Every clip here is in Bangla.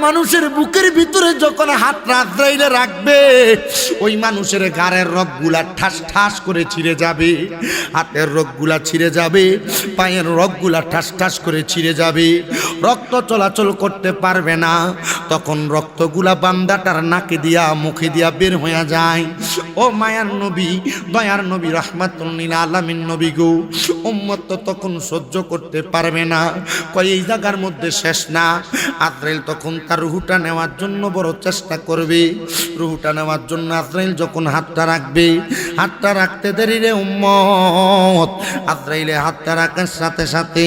মানুষের বুকের ভিতরে যখন হাত আজরাইলে রাখবে, ওই মানুষের গাড়ের রগগুলা ঠাস ঠাস করে ছিঁড়ে যাবে, হাতের রগগুলা ছিঁড়ে যাবে, পায়ের রগগুলা ঠাস ঠাস করে ছিঁড়ে যাবে, রক্ত চলাচল করতে পারবে না। তখন রক্তগুলা বান্দাটার নাকে দিয়া মুখে দিয়া বের হয়ে যায়। ও মায়ার নবী, দয়ার নবী, রাহমাতুল লিল আলামিন নবী গো, উম্মত তো তখন সহ্য করতে পারবে না। কয় এই জায়গার মধ্যে শেষ না। আজরাইল তখন তার রুহটা নেওয়ার জন্য বড় চেষ্টা করবে। রুহটা নেওয়ার জন্য আজরাইল যখন হাতটা রাখবে, হাতটা রাখতে দেরি রে উম্মত, আজরাইলে হাতটা রাখার সাথে সাথে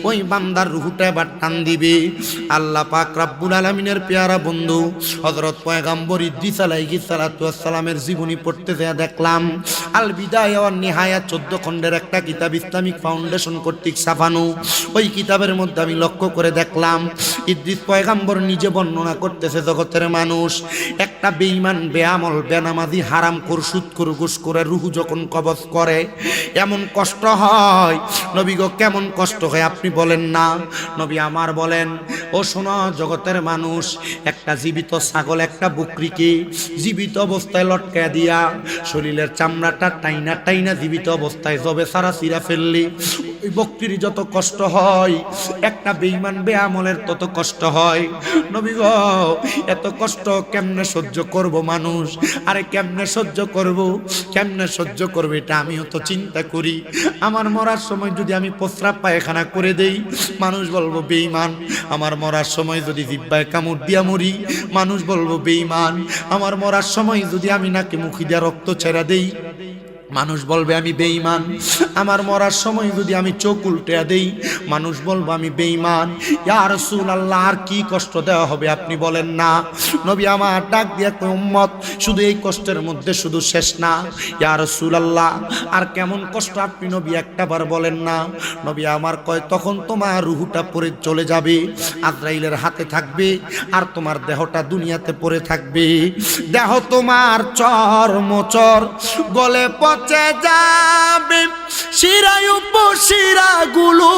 ওই বান্দার রুহটা এবার টান দিবে। আল্লাহ পাক রব্বুল আলামিনের পেয়ারা বন্ধু হযরত পয়গম্বর ইদ্রিস আলাইহিস সালাতু ওয়াস সালামের জীবনী পড়তে যায় দেখলাম আল বিদায়া ওয়ান নিহায়া 14 খণ্ডের একটা কিতাব ইসলামিক ফাউন্ডেশন কর্তৃক ছাপানো। ওই কিতাবের মধ্যে আমি লক্ষ্য করে দেখলাম ইদ্রিস পয়গম্বর নিজে বর্ণনা করতেছে, জগতের মানুষ একটা বেঈমান, বেআমল, বেনামাজি, হারামখোর, সুদখোর, ঘুষখোরের রূহ যখন কবজ করে এমন কষ্ট হয়। নবী গো কেমন কষ্ট হয় আপনি বলেন না? নবী আমার বলেন, ও শোনো জগতের মানুষ, একটা জীবিত ছাগল একটা বকরিকে জীবিত অবস্থায় লটকায় দিয়া শরীরের চামড়াটা টাইনা টাইনা জীবিত অবস্থায় জবে সারা চিরা ফেললি ওই বকরির যত কষ্ট হয়, একটা বেঈমান বেআমলের তত কষ্ট হয়। নবী গো এত কষ্ট কেমনে সহ্য করব মানুষ? আরে কেমনে সহ্য করব, কেমনে সহ্য করবে এটা আমিও তো চিন্তা করি। আমার মরার সময় যদি আমি প্রস্রাব পায়খানা করে দেই, মানুষ বলবো বেঈমান। আমার মরার সময় যদি জিহ্বায় কামড় দিয়া মরি, মানুষ বলবো বেঈমান। আমার মরার সময় যদি আমি নাকে মুখে দিয়া রক্ত ছেড়া দেই, মানুষ বলবে আমি বেঈমান। আমার মরার সময় যদি আমি চোখ উল্টে দেই, মানুষ বলবো আমি বেঈমান। ইয়া রাসূলুল্লাহ আর কি কষ্ট দেওয়া হবে আপনি বলেন না? নবী আমার ডাক দিয়া কয় উম্মত শুধু এই কষ্টের মধ্যে শুধু শেষ না। ইয়া রাসূলুল্লাহ আর কেমন কষ্ট আপনি নবী একটাবার বলেন না? নবী আমার কয় তখন তোমার রূহটা পড়ে চলে যাবে, আজরাইলের হাতে থাকবে, আর তোমার দেহটা দুনিয়াতে পড়ে থাকবে। দেহ তোমার চর্মচর গলে পচে যাবে, শিরায় উপশিরাগুলো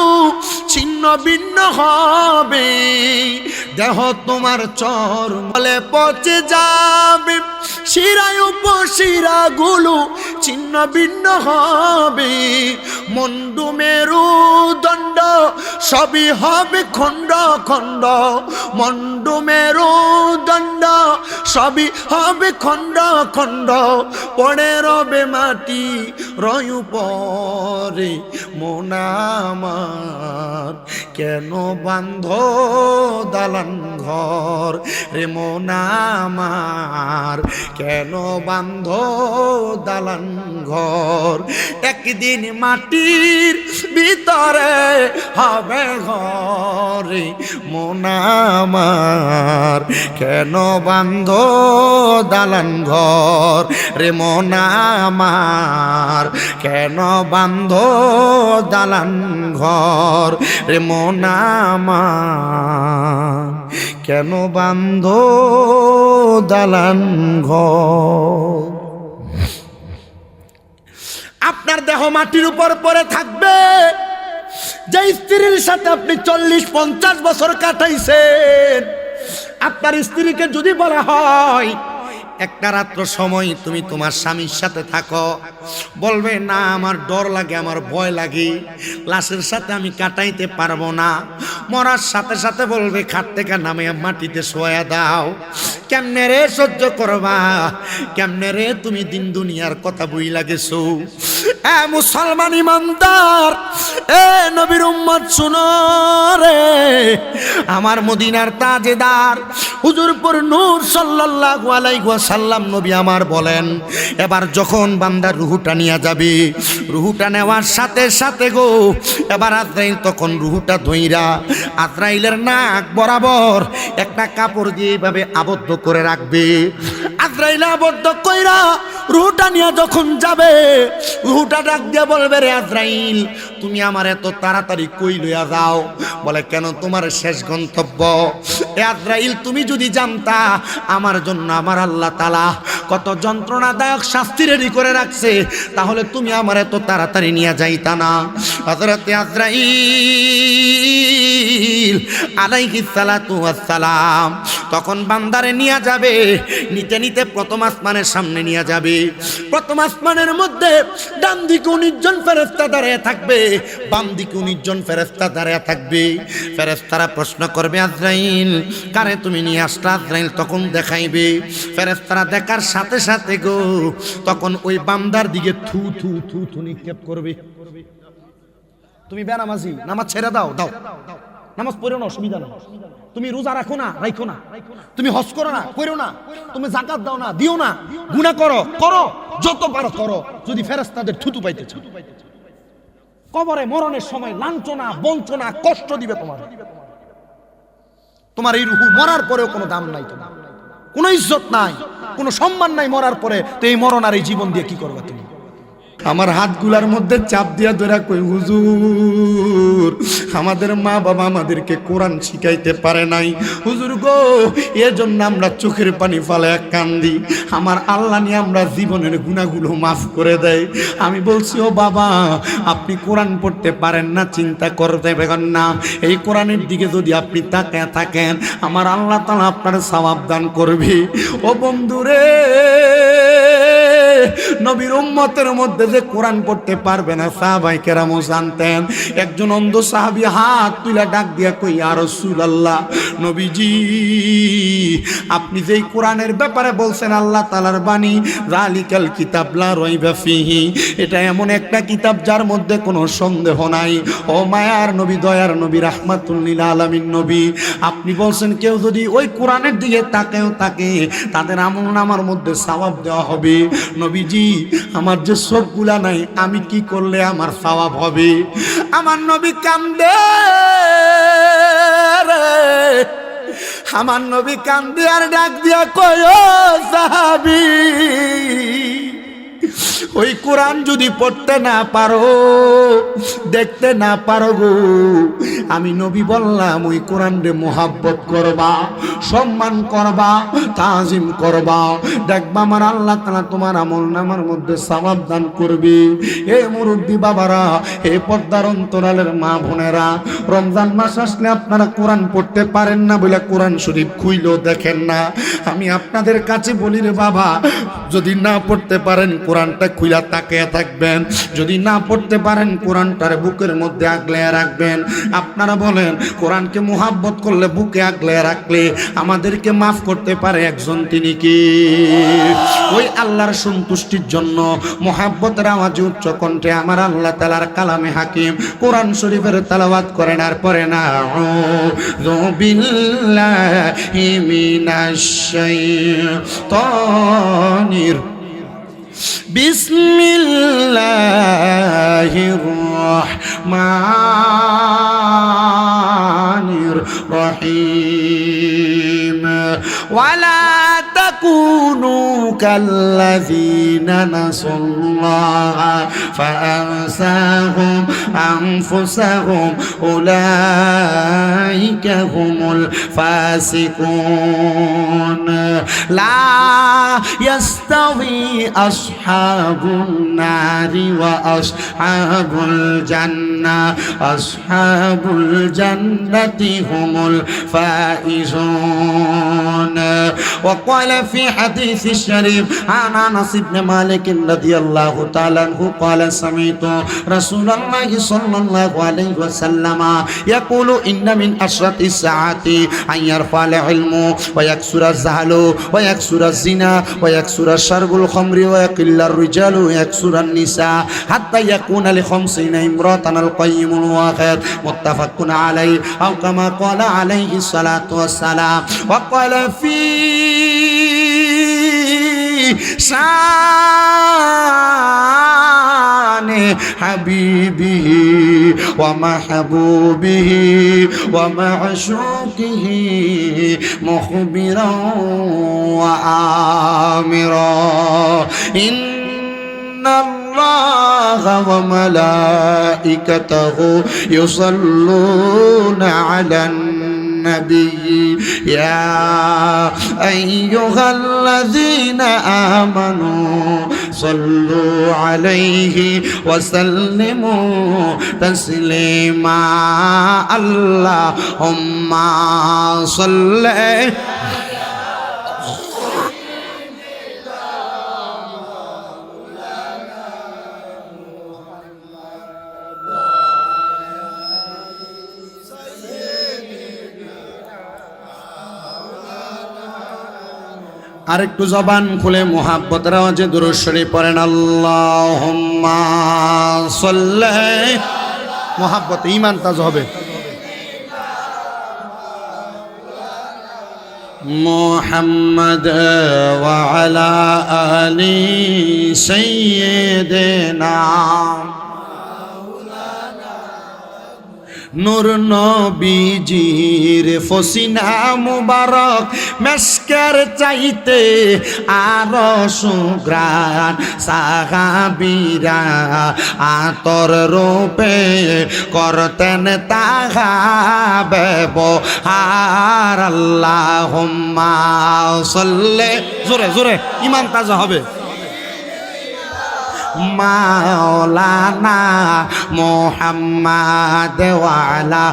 ছিন্ন ভিন্ন হবে। দেহ তোমার চর্মলে পচে যাবে, শিরায় উপশিরাগুলো ছিন্ন ভিন্ন হবে। মন্ডু মেরুদণ্ড সবই হবে খণ্ড খণ্ড, মন্ডু মেরুদণ্ড সবই হবে খণ্ড খণ্ড। পড়ে রবে মাটি রয়ু পরে, মন আমার কেন বান্ধ দালান ঘর রে, মন আমার কেন বান্ধ দালান ঘর। একদিন মাটির ভিতরে হবে ঘরে, মন আমার কেন বান্ধ দালান ঘর রে, মন আমার কেন বান্ধ দালান ঘর রে, মন আমার কেন বান্ধ দালান ঘর। আপনার দেহ মাটির উপর পড়ে থাকবে। যে স্ত্রীর সাথে আপনি 40-50 বছর কাটাইছেন, আপনার স্ত্রীকে যদি বলা হয় একটা রাত্র সময় তুমি তোমার স্বামীর সাথে থাকো, বলবে না আমার ডর লাগে, আমার ভয় লাগে, লাশের সাথে আমি কাটাইতে পারবো না। মরার সাথে সাথে বলবে খাট থেকে নামে মাটিতে শোয়া দাও। কেমনে রে সহ্য করবা? কেমনে রে তুমি দিন দুনিয়ার কথা বইলা গেছো? এ মুসলমান ইমানদার, এ নবীর উম্মত শুনো রে, আমার মদিনার তাজেদার হুজুরপুর নূর সাল্লাল্লাহু আলাইহি ওয়াসাল্লাম নবী আমার বলেন, এবার যখন বান্দার রুহুটা নিয়ে যাবে, রুহুটা নেওয়ার সাথে সাথে গো এবার আজরাইল তখন রুহুটা ধইরা আজরাইলের নাক বরাবর একটা কাপড় দিয়ে এইভাবে আবদ্ধ করে রাখবে। আজরাইল আবদ্ধ কইরা রুহুটা নিয়ে যখন যাবে, রুহুটা ডাক দিয়ে বলবে রে আজরাইল তুমি আমার এত তাড়াতাড়ি কই লইয়া যাও? বলে কেন, তোমার শেষ গন্তব্য। এ আজরাইল, তুমি যদি জানতা আমার জন্য আমার আল্লাহ তাআলা কত যন্ত্রণাদায়ক শাস্তি রেডি করে রাখছে, তাহলে তুমি আমার এত তাড়াতাড়ি নিয়ে যাইতা না। হযরত আজরাইল আলাইহিস সালাতু ওয়াস সালাম তখন বান্দারে নিয়ে যাবে, নিতে নিতে প্রথম আসমানের সামনে নিয়ে যাবে। প্রথম আসমানের মধ্যে ডান দিকে 19 জন ফেরেশতা দাঁড়িয়ে থাকবে, বাম দিকে 19 জন ফেরেশতা দাঁড়িয়ে থাকবে। ফেরেশতারা প্রশ্ন করবে, আজরাইল কারে তুমি নিয়ে আসলা? আজরাইল তখন দেখাইবে। ফেরেশতারা দেখার সাথে সাথে গো তখন ওই বান্দার দিকে থু থু থু থু নিক্ষেপ করবে। তুমি বেনামাজি, নামাজ ছেড়ে দাও, দাও নামাজ পড়ো না, অসুবিধা নেই। তুমি রোজা রাখো না, রাখো না। তুমি হজ করো না, করো না। তুমি যাকাত দাও না, দিও না। গুনাহ করো, করো, যত পারো করো, যদি ফেরেশতাদের থুতু পাইতে চাও। কবরে মরণের সময় লাঞ্ছনা, বঞ্চনা, কষ্ট দিবে তোমার। তোমার এই রূহ মরার পরেও কোনো দাম নাই, তোমার কোনো ইজ্জত নাই, কোনো সম্মান নাই মরার পরে। তো এই মরণ আর এই জীবন দিয়ে কি করবে তুমি? আমার হাতগুলার মধ্যে চাপ দিয়া ধরে কই, হুজুর আমাদের মা বাবা আমাদেরকে কোরআন শিখাইতে পারে নাই হুজুর গো, এজন্য আমরা চোখের পানি ফালায়া কান্দি। আমার আল্লাহ নিয়ে আমরা জীবনের গুনাহগুলো মাফ করে দেয়। আমি বলছি, ও বাবা আপনি কোরআন পড়তে পারেন না, চিন্তা করতে পারেন না, এই কোরআনের দিকে যদি আপনি তাকায় থাকেন আমার আল্লাহ তাআলা আপনার সওয়াব দান করবে। ও বন্ধুরে, নবীর উম্মতের মধ্যে যে কোরআন পড়তে পারবে না সাহাবায়ে কেরামও জানতেন। একজন অন্ধ সাহাবী হাত তুলে ডাক দিয়া কই, ইয়া রাসূলুল্লাহ, নবীজি আপনি যেই কোরআনের ব্যাপারে বলছেন আল্লাহ তাআলার বাণী, যালিকাল কিতাব লা রাইবা ফিহি, এটা এমন একটা কিতাব যার মধ্যে কোনো সন্দেহ নাই। ও মায়ার নবী, দয়ার নবী, রাহমাতুল লিল আলামিন নবী, আপনি বলছেন কেউ যদি ওই কোরআনের দিকে তাকায়ও থাকে তাদের আমলনামার মধ্যে সওয়াব দেওয়া হবে। নবীজি আমার যে চোখগুলা নাই, আমি কি করলে আমার সওয়াব হবে? আমার নবী কান্দে রে, আমার নবী কান্দে আর ডাক দিয়া কয়, ও সাহাবী, ওই কোরআন যদি পড়তে না পারো, দেখতে না পারো গো, আমি নবী বললাম ওই কোরআন রে মোহাব্বত করবা, সম্মান করবা, তাজিম করবা, দেখবা আমার আল্লাহ তাআলা তোমার আমলনামার মধ্যে সওয়াব দান করবে। এ মুরব্বি বাবারা, এ পর্দার অন্তরালের মা বোনেরা, রমজান মাস আসলে আপনারা কোরআন পড়তে পারেন না বলে কোরআন শরীফ খুইলেও দেখেন না। আমি আপনাদের কাছে বলি রে বাবা, যদি না পড়তে পারেন কোরআনটা খুইলা তাকিয়ে থাকবেন, যদি না পড়তে পারেন কোরআনটার বুকের মধ্যে আগলে রাখবেন। আপনারা বলেন কোরআনকে মুহাব্বত করলে, বুকে আগলে রাখলে আমাদেরকে মাফ করতে পারে একজন, তিনি কি? ওই আল্লাহর সন্তুষ্টির জন্য মুহাব্বতের আওয়াজে উচ্চ কণ্ঠে আমার আল্লাহ তাআলার কালামে হাকিম কোরআন শরীফের তেলাওয়াত করেন আর পড়েন, আউযু বিল্লাহি মিনাশ শাইতানির বিসমিল্লাহির রহমানির রহিম। ওয়ালা তাকুনু কাল্লাযীনা নাসাল্লাহা ফাআনসাহুম আনফুসাহুম উলাইকা হুমুল ফাসিকুন। লা ইয়াস্তাওয়ি আসহাবুন নারি ওয়া আসহাবুল জান্নাহ, আসহাবুল জান্নাতি হুমুল ফাইজুন। وقال في حديث الشريف عن انس بن مالك رضي الله تعالى عنه قال سمعت رسول الله صلى الله عليه وسلم يقول ان من اشرط الساعات ان يرفع العلم ويكثر الجهل ويكثر الزنا ويكثر شرب الخمر ويقل الرجال ويكثر النساء حتى يكون ل50 امرأة القيم الواحد متفق عليه او كما قال عليه الصلاة والسلام. وقال في شان حبيبه ومحبوبه ومعشوقه مخبرا وآمرا إن ইন্নাল্লাহা ওয়া মালাইকাতাহু ইউসাল্লুনা আলান النبي يا أيها الذين آمنوا صلوا عليه وسلموا تسليما اللهم صل আরেকটু জবান খুলে মুহাব্বতের আওয়াজে দুরূদ শরীফ পড়েন আল্লাহুম্মা সাল্লি মুহাব্বতে ঈমান তাজ হবে মুহাম্মদ ওয়া আলা আলি সাইয়্যিদিনা নূর নবীজির ফসিনা মুবারক মেশকের চাইতে আরো সুগ্রাণ সাহাবীরা আতর রূপে করতেন তাহা ব্যবহার আল্লাহুম্মা সাল্লি জোরে জোরে ঈমান তাজা হবে মাওলানা মুহাম্মদ ওয়া আলা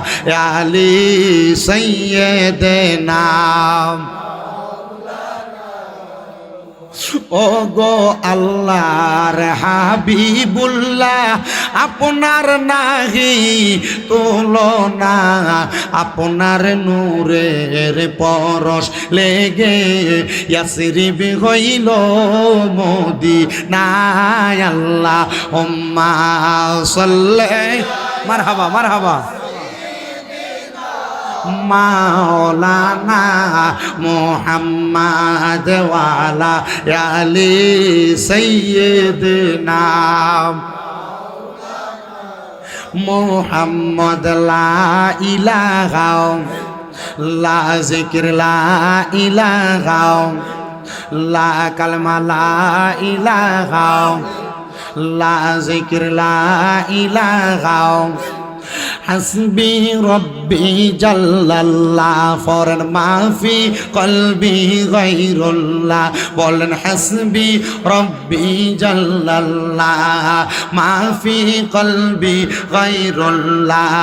আলি সাইয়্যিদিনা ও গো আল্লাহর হাবিবুল্লাহ আপনার নাহি তুলনা আপনার নূরের পরশ লেগে ইয়াসরিব হইল মদিনায় আল্লাহুম্মা সাল্লি মারহাবা মারহাবা মাওলানা মুহাম্মদ ওয়া আলা আলি সাইয়্যিদিনা মুহাম্মদ লা ইলাহা লা যিকর লা ইলাহা লা কালমা লা ইলাহা লা যিকর লা ইলাহা হাসবি রব্বি জাল্লাল্লাহ ফরন মাফি কলবি গায়রুল্লাহ বলেন হাসবি রব্বি জাল্লাল্লাহ মাফি কলবি গায়রুল্লাহ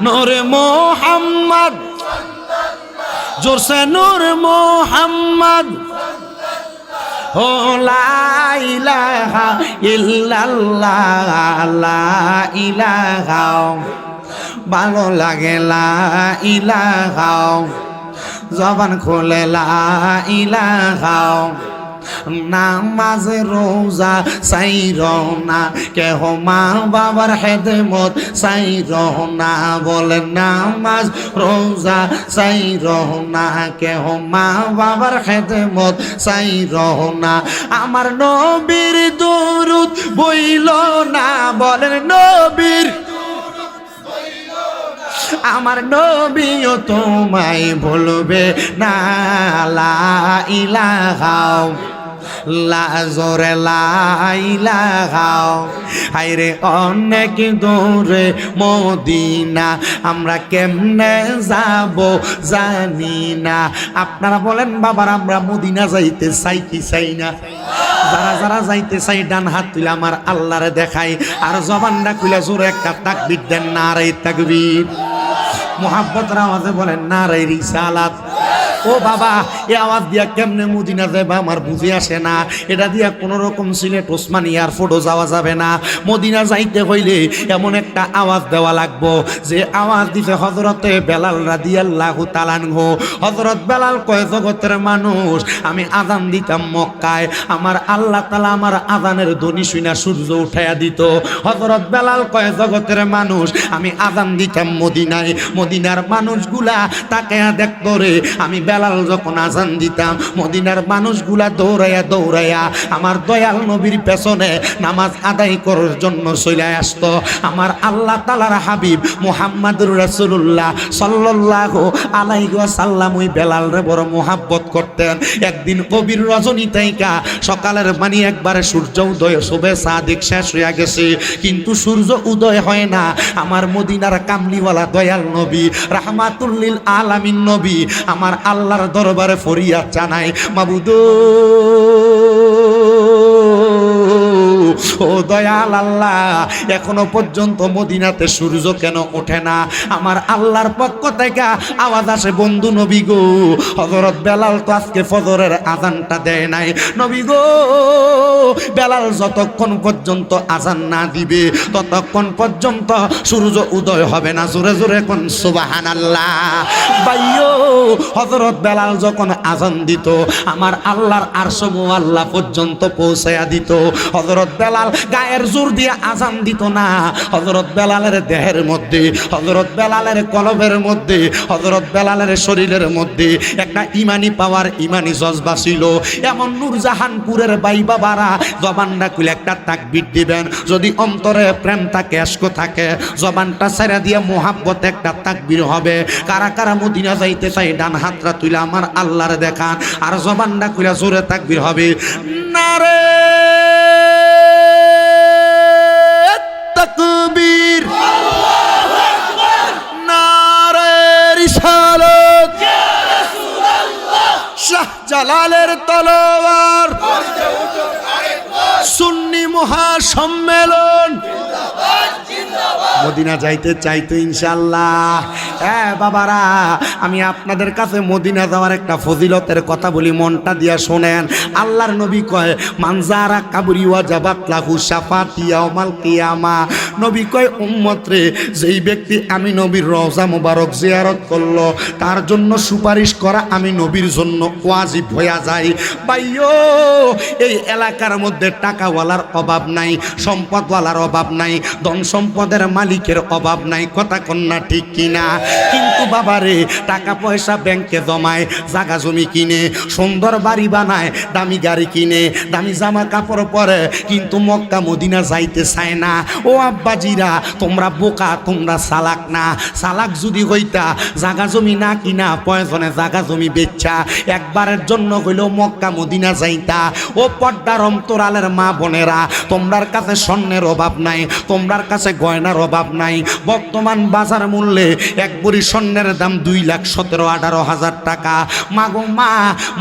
নূর মুহাম্মদ জোরসে নূর মুহাম্মদ ও লা ইলাহা ইল্লাল্লাহ লা ইলাহা ভালো লাগে লা ইলাহা জবান খুলে লা ইলাহা নামাজ রোজা সাইর না কেহ মা বাবার খেদমত সাইর না বলে নামাজ রোজা সাইর না কেহ মা বাবার খেদমত সাইর না আমার নবীর দুরূদ বইল না বলেন নবীর আমার নবীও তোমায় ভুলবে না লা ইলাহা লা জোরে লা ইলাহা হায়রে অনেক দূরে মদিনা আমরা কেমনে যাব জানি না আপনারা বলেন বাবার আমরা মদিনা যাইতে চাই কি চাই না যারা যারা যাইতে চাই ডান হাত তুলে আমার আল্লাহরে দেখাই আর জবানটা খুলে জোরে একটা তাকবীর দেন নারে তাকবীর মুহাব্বতের আওয়াজে বলেন নারে রিসালাত ও বাবা এ আওয়াজ দিয়া কেমনে মদিনা যাবে আমার বুঝে আসে না এটা দিয়া কোন রকম সিলেট ওসমানী এয়ারপোর্টও যাওয়া যাবে না মদিনা যাইতে হইলে এমন একটা আওয়াজ দেওয়া লাগবো যে আওয়াজ দিতে হযরতে বেলাল রাদিয়াল্লাহু তাআলা আনহু হযরত বেলাল কয় জগতের মানুষ আমি আযান দিতাম মক্কায় আমার আল্লাহ তাআলা আমার আযানের ধ্বনি শুনা সূর্য উঠাইয়া দিত হযরত বেলাল কয় জগতের মানুষ আমি আযান দিতাম মদিনায় মদিনার মানুষগুলা তাকায়া দেখতো রে। আমি বেলাল যখন আজান দিতাম মদিনার মানুষগুলা দৌড়াইয়া দৌড়াইয়া আমার দয়াল নবীর পেছনে নামাজ আদায় করার জন্য চলে আসতো। আমার আল্লাহ তাআলার হাবিব মুহাম্মদুর রাসূলুল্লাহ সাল্লাল্লাহু আলাইহি ওয়াসাল্লাম ওই বেলালরে বড় মোহাব্বত করতেন। একদিন কবির রজনী তাইকা সকালের মানে একবারে সূর্য উদয় শুভে সাদিক শেষ হইয়া গেছে, কিন্তু সূর্য উদয় হয় না। আমার মদিনার কামলিওয়ালা দয়াল নবী রাহমাতুল লিল আলামিন নবী আমার আল্লাহর দরবারে ফরিয়াদ জানায়, মাবুদ ও দয়াল আল্লাহ, এখনো পর্যন্ত মদিনাতে সূর্য কেন ওঠে না? আমার আল্লাহর পক্ষ থেকে আওয়াজ আসে, বন্ধু নবী গো, হযরত বেলাল তো আজকে ফজরের আযানটা দেয় নাই। নবী গো, বেলাল যতক্ষণ পর্যন্ত আযান না দিবে ততক্ষণ পর্যন্ত সূর্য উদয় হবে না। জোরে জোরে কোন সুবহানাল্লাহ। ভাইও, হযরত বেলাল যখন আযান দিত আমার আল্লাহর আরশ মুআল্লা পর্যন্ত পৌঁছায়া দিত। হযরত বেলাল গায়ের জোর দিয়ে আযান দিত না। হযরত বেলালের দেহের মধ্যে, হযরত বেলালের কলবের মধ্যে, হযরত বেলালের শরীরের মধ্যে একটা ইমানি পাওয়ার, ইমানি জজবা ছিল। এমন নূরজাহানপুরের ভাই বাবারা জবানটা খুলে একটা তাকবীর দিবেন। যদি অন্তরে প্রেম থাকে, ইশক থাকে, জবানটা ছেড়ে দিয়ে মোহাব্বত একটা তাকবীর হবে। কারা কারা মদিনা যাইতে চাই ডান হাতটা তুলে আমার আল্লাহর দেখান, আর জবানটা খুলে জোরে তাকবীর হবে। নারে তাকবীর, নারে রিসালাত, শাহজালালের তলোয়ার, সুন্নি মহাসম্মেলন। মদিনা যাইতে চাইতো ইনশাআল্লাহ। হ্যাঁ বাবারা, আমি আপনাদের কাছে মদিনা যাওয়ার একটা ফজিলতের কথা বলি, মনটা দিয়া শোনেন। আল্লাহর নবী কয়, মানজারা কাবরি ওয়াজাবাত লাহু শাফাতি ইয়াউমাল কিয়ামা। নবী কয়, উম্মত রে, যেই ব্যক্তি আমি নবীর রওজা মোবারক জিয়ারত করলো তার জন্য সুপারিশ করা আমি নবীর জন্য ওয়াজিব হইয়া যায়। ভাইও, এই এলাকার মধ্যে টাকাওয়ালার অভাব নাই, সম্পদওয়ালার অভাব নাই, ধন সম্পদের মালিকের অভাব নাই, কথা কন্যা ঠিক কিনা? কিন্তু বাবারে, টাকা পয়সা ব্যাংকে জমায়, জায়গা জমি কিনে, সুন্দর বাড়ি বানায়, দামি গাড়ি কিনে, দামি জামা কাপড় পরে, কিন্তু মক্কা মদিনা যাইতে চায় না। ও আব্বাজিরা, তোমরা বোকা, তোমরা চালাক না। চালাক যদি হইতা জায়গা জমি না কিনা প্রয়োজনে জায়গা জমি বেচা একবারের জন্য হইলেও মক্কা মদিনা যাইতা। ও পর্দার অন্তরালের মা বোনেরা, তোমরার কাছে স্বর্ণের অভাব নাই, তোমরার কাছে গয়নার অভাব নাই। বর্তমান বাজার মূল্যে এক ভরি স্বর্ণের দাম 2,17,18,000 টাকা। মাগো মা,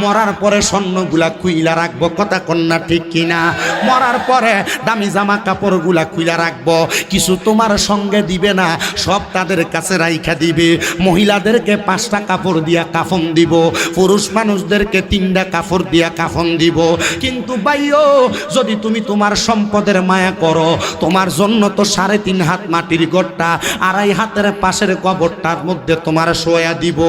মরার পরে স্বর্ণগুলা খুইলা রাখবো, কথা কন্যা ঠিক কিনা? মরার পরে দামি জামা কাপড়গুলা খুইলা রাখবো, কিছু তোমার সঙ্গে দিবে না, সব তাদের কাছে রাইখা দিবে। মহিলাদেরকে 5টা কাপড় দিয়া কাফন দিব, পুরুষ মানুষদেরকে 3টা কাপড় দিয়া কাফন দিব। কিন্তু ভাইও, যদি তুমি তোমার সম্পদের মায়া করো, তোমার জন্য তো 3.5 হাত মাটির গড়টা 2.5 হাতের পাশের কবরটার মধ্যে তোমার শোয়া দিব।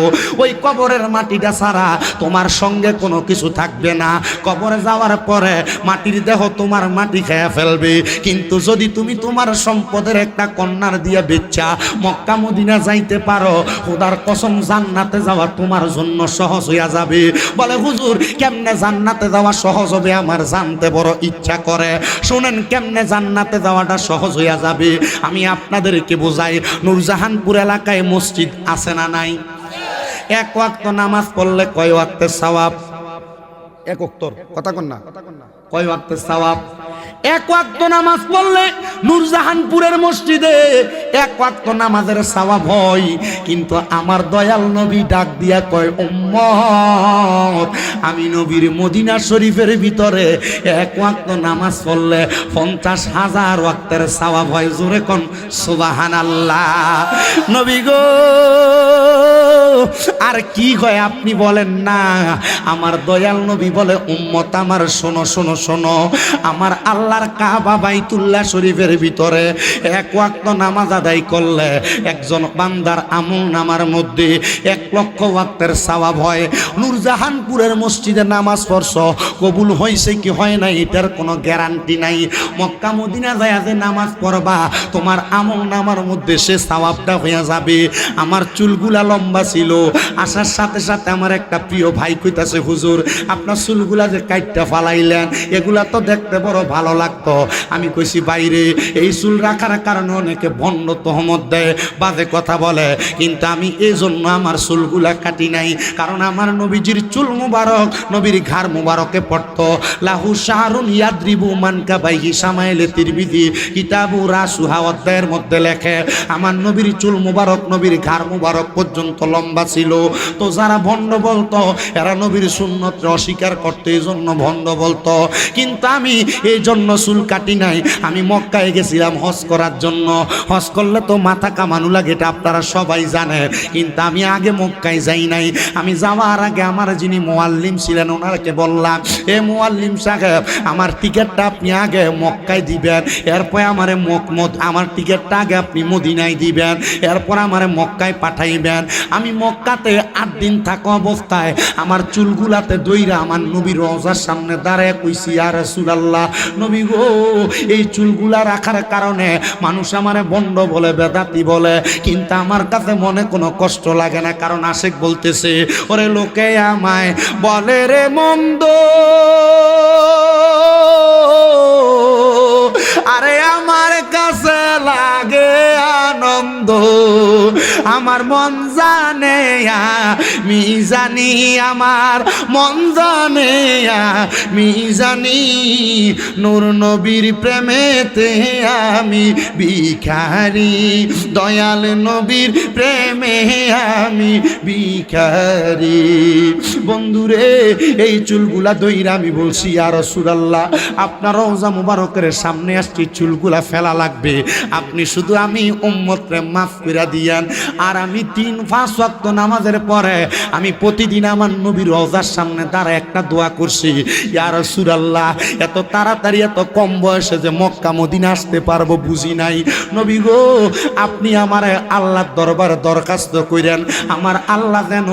ওই কবরের মাটিটা ছাড়া তোমার সঙ্গে কোনো কিছু থাকবে না। কবরে যাওয়ার পরে মাটির দেহ তোমার মাটি খেয়ে ফেলবে। কিন্তু যদি তুমি তোমার সম্পদের একটা কন্যার দিয়া বেচ্চা মক্কা মদিনা যাইতে পারো, খোদার কসম জান্নাতে যাওয়া তোমার জন্য সহজ হইয়া যাবে। বলে হুজুর, কেমনে জান্নাতে যাওয়া সহজ হবে? আমার জানতে বড় ইচ্ছা করে। শুনেন, কেমনে জান্নাতে যাওয়াটা সহজ হইয়া যাবে আমি আপনাদেরকে বোঝাই। নূরজাহানপুর এলাকায় মসজিদ আছে না নাই? এক ওয়াক্ত নামাজ পড়লে কয় ওয়াক্তের সওয়াব? এক ওয়াক্তর, কথা কন না, কয় ওয়াক্তের সওয়াব? এক ওয়াক্ত নামাজ পড়লে নূরজাহানপুরের মসজিদে এক ওয়াক্ত নামাজের সওয়াব হয়। কিন্তু আমার দয়াল নবী ডাক দিয়া কয়, উম্মত, আমি নবীর মদিনা শরীফের ভিতরে এক ওয়াক্ত নামাজ পড়লে 50,000 ওয়াক্তের সওয়াব হয়। জোরে কোন সুবহানাল্লাহ। নবী গো, আর কি হয় আপনি বলেন না? আমার দয়াল নবী বলে, উম্মত আমার শোনো শোনো শোনো, আমার আল্লাহর কাবা বাইতুল্লাহ শরীফের ভিতরে এক ওয়াক্ত নামাজ আদায় করলে একজন বান্দার আমল নামার মধ্যে 1 লক্ষ ওয়াক্তের সওয়াব হয়। নূরজাহানপুরের মসজিদে নামাজ পড়ছ, কবুল হয়েছে কি হয় না এটার কোনো গ্যারান্টি নাই। মক্কা মদিনা যায় যে নামাজ পড়বা, তোমার আমল নামার মধ্যে সে সওয়াবটা হয়ে যাবে। আমার চুলগুলা লম্বা ছিল, আসার সাথে সাথে আমার একটা প্রিয় ভাই কইতাছে, হুজুর আপনার চুলগুলা যে কাইটটা ফালাইলেন, এগুলা তো দেখতে বড় ভালো লাগতো। আমি কইছি, বাইরে এই চুল রাখার কারণে অনেকে ভণ্ড তহমত দেয়, বাজে কথা বলে, কিন্তু আমি এই জন্য আমার চুলগুলা কাটি নাই। কারণ আমার নবীজির চুল মুবারক নবীর ঘাড় মুবারকে পড়তো। লাহু শাহরুন ইয়াদ্রিবু মানকাবাইহি সামাইলে তিরমিজি কিতাবু রাসুহা অধ্যায়ের মধ্যে লেখে, আমার নবীর চুল মুবারক নবীর ঘাড় মুবারক পর্যন্ত লম্বা ছিল। তো যারা ভণ্ড বলতো এরা নবীর সুন্নত অস্বীকার করতে, এই জন্য ভণ্ড বলতো। কিন্তু আমি এই জন্য চুল কাটি নাই। আমি মক্কায় গেছিলাম হজ করার জন্য। হজ করলে তো মাথা কামানো লাগে, এটা আপনারা সবাই জানেন। কিন্তু আমি আগে মক্কায় যাই নাই। আমি যাওয়ার আগে আমার যিনি মুআল্লিম ছিলেন ওনাকে বললাম, এ মুআল্লিম সাহেব, আমার টিকিটটা আপনি আগে মক্কায় দিবেন, এরপর আমারে আমার টিকিটটা আগে আপনি মদিনায় দিবেন, এরপর আমারে মক্কায় পাঠাইবেন। আমি মক্কাতে 8 দিন থাকা অবস্থায় আমার চুলগুলাতে দইরা আমার নবীর রওজার সামনে দাঁড়ায় কইছি, ইয়া রাসূলুল্লাহ, নবী গো, এই চুলগুলা রাখার কারণে মানুষ আমারে বন্ড বলে, বেদাতি বলে, কিন্তু আমার কাছে মনে কোনো কষ্ট লাগে না। কারণ আশেক বলতেছে, ওরে লোকে আমায় বলে রে মন্দ, আরে আমার কাছে লাগে আনন্দ। আমার মন জানে আমি জানি, আমার মন জানে আমি জানি, নূর নবীর প্রেমেতে আমি ভিখারি, দয়াল নবীর প্রেমে আমি ভিখারি। বন্ধুরে, এই চুলগুলা দইরা আমি বলছি, ইয়া রাসূলুল্লাহ, আপনার রওজা মুবারকের সামনে আসছি, চুলগুলা ফেলা লাগবে, আপনি শুধু আমি উম্মতরে মাফ করে দিয়েন। আর আমি 3-5 ওয়াক্ত নামাজের পরে আমি প্রতিদিন আমার নবীর রওজার সামনে দাঁড়ায় একটা দোয়া করছি, ইয়া রাসূলুল্লাহ, এত তাড়াতাড়ি এত কম বয়সে যে মক্কা মদিনা আসতে পারবো বুঝি নাই। নবী গো, আপনি আমার আল্লাহর দরবারে দরখাস্ত করেন, আমার আল্লাহ যেন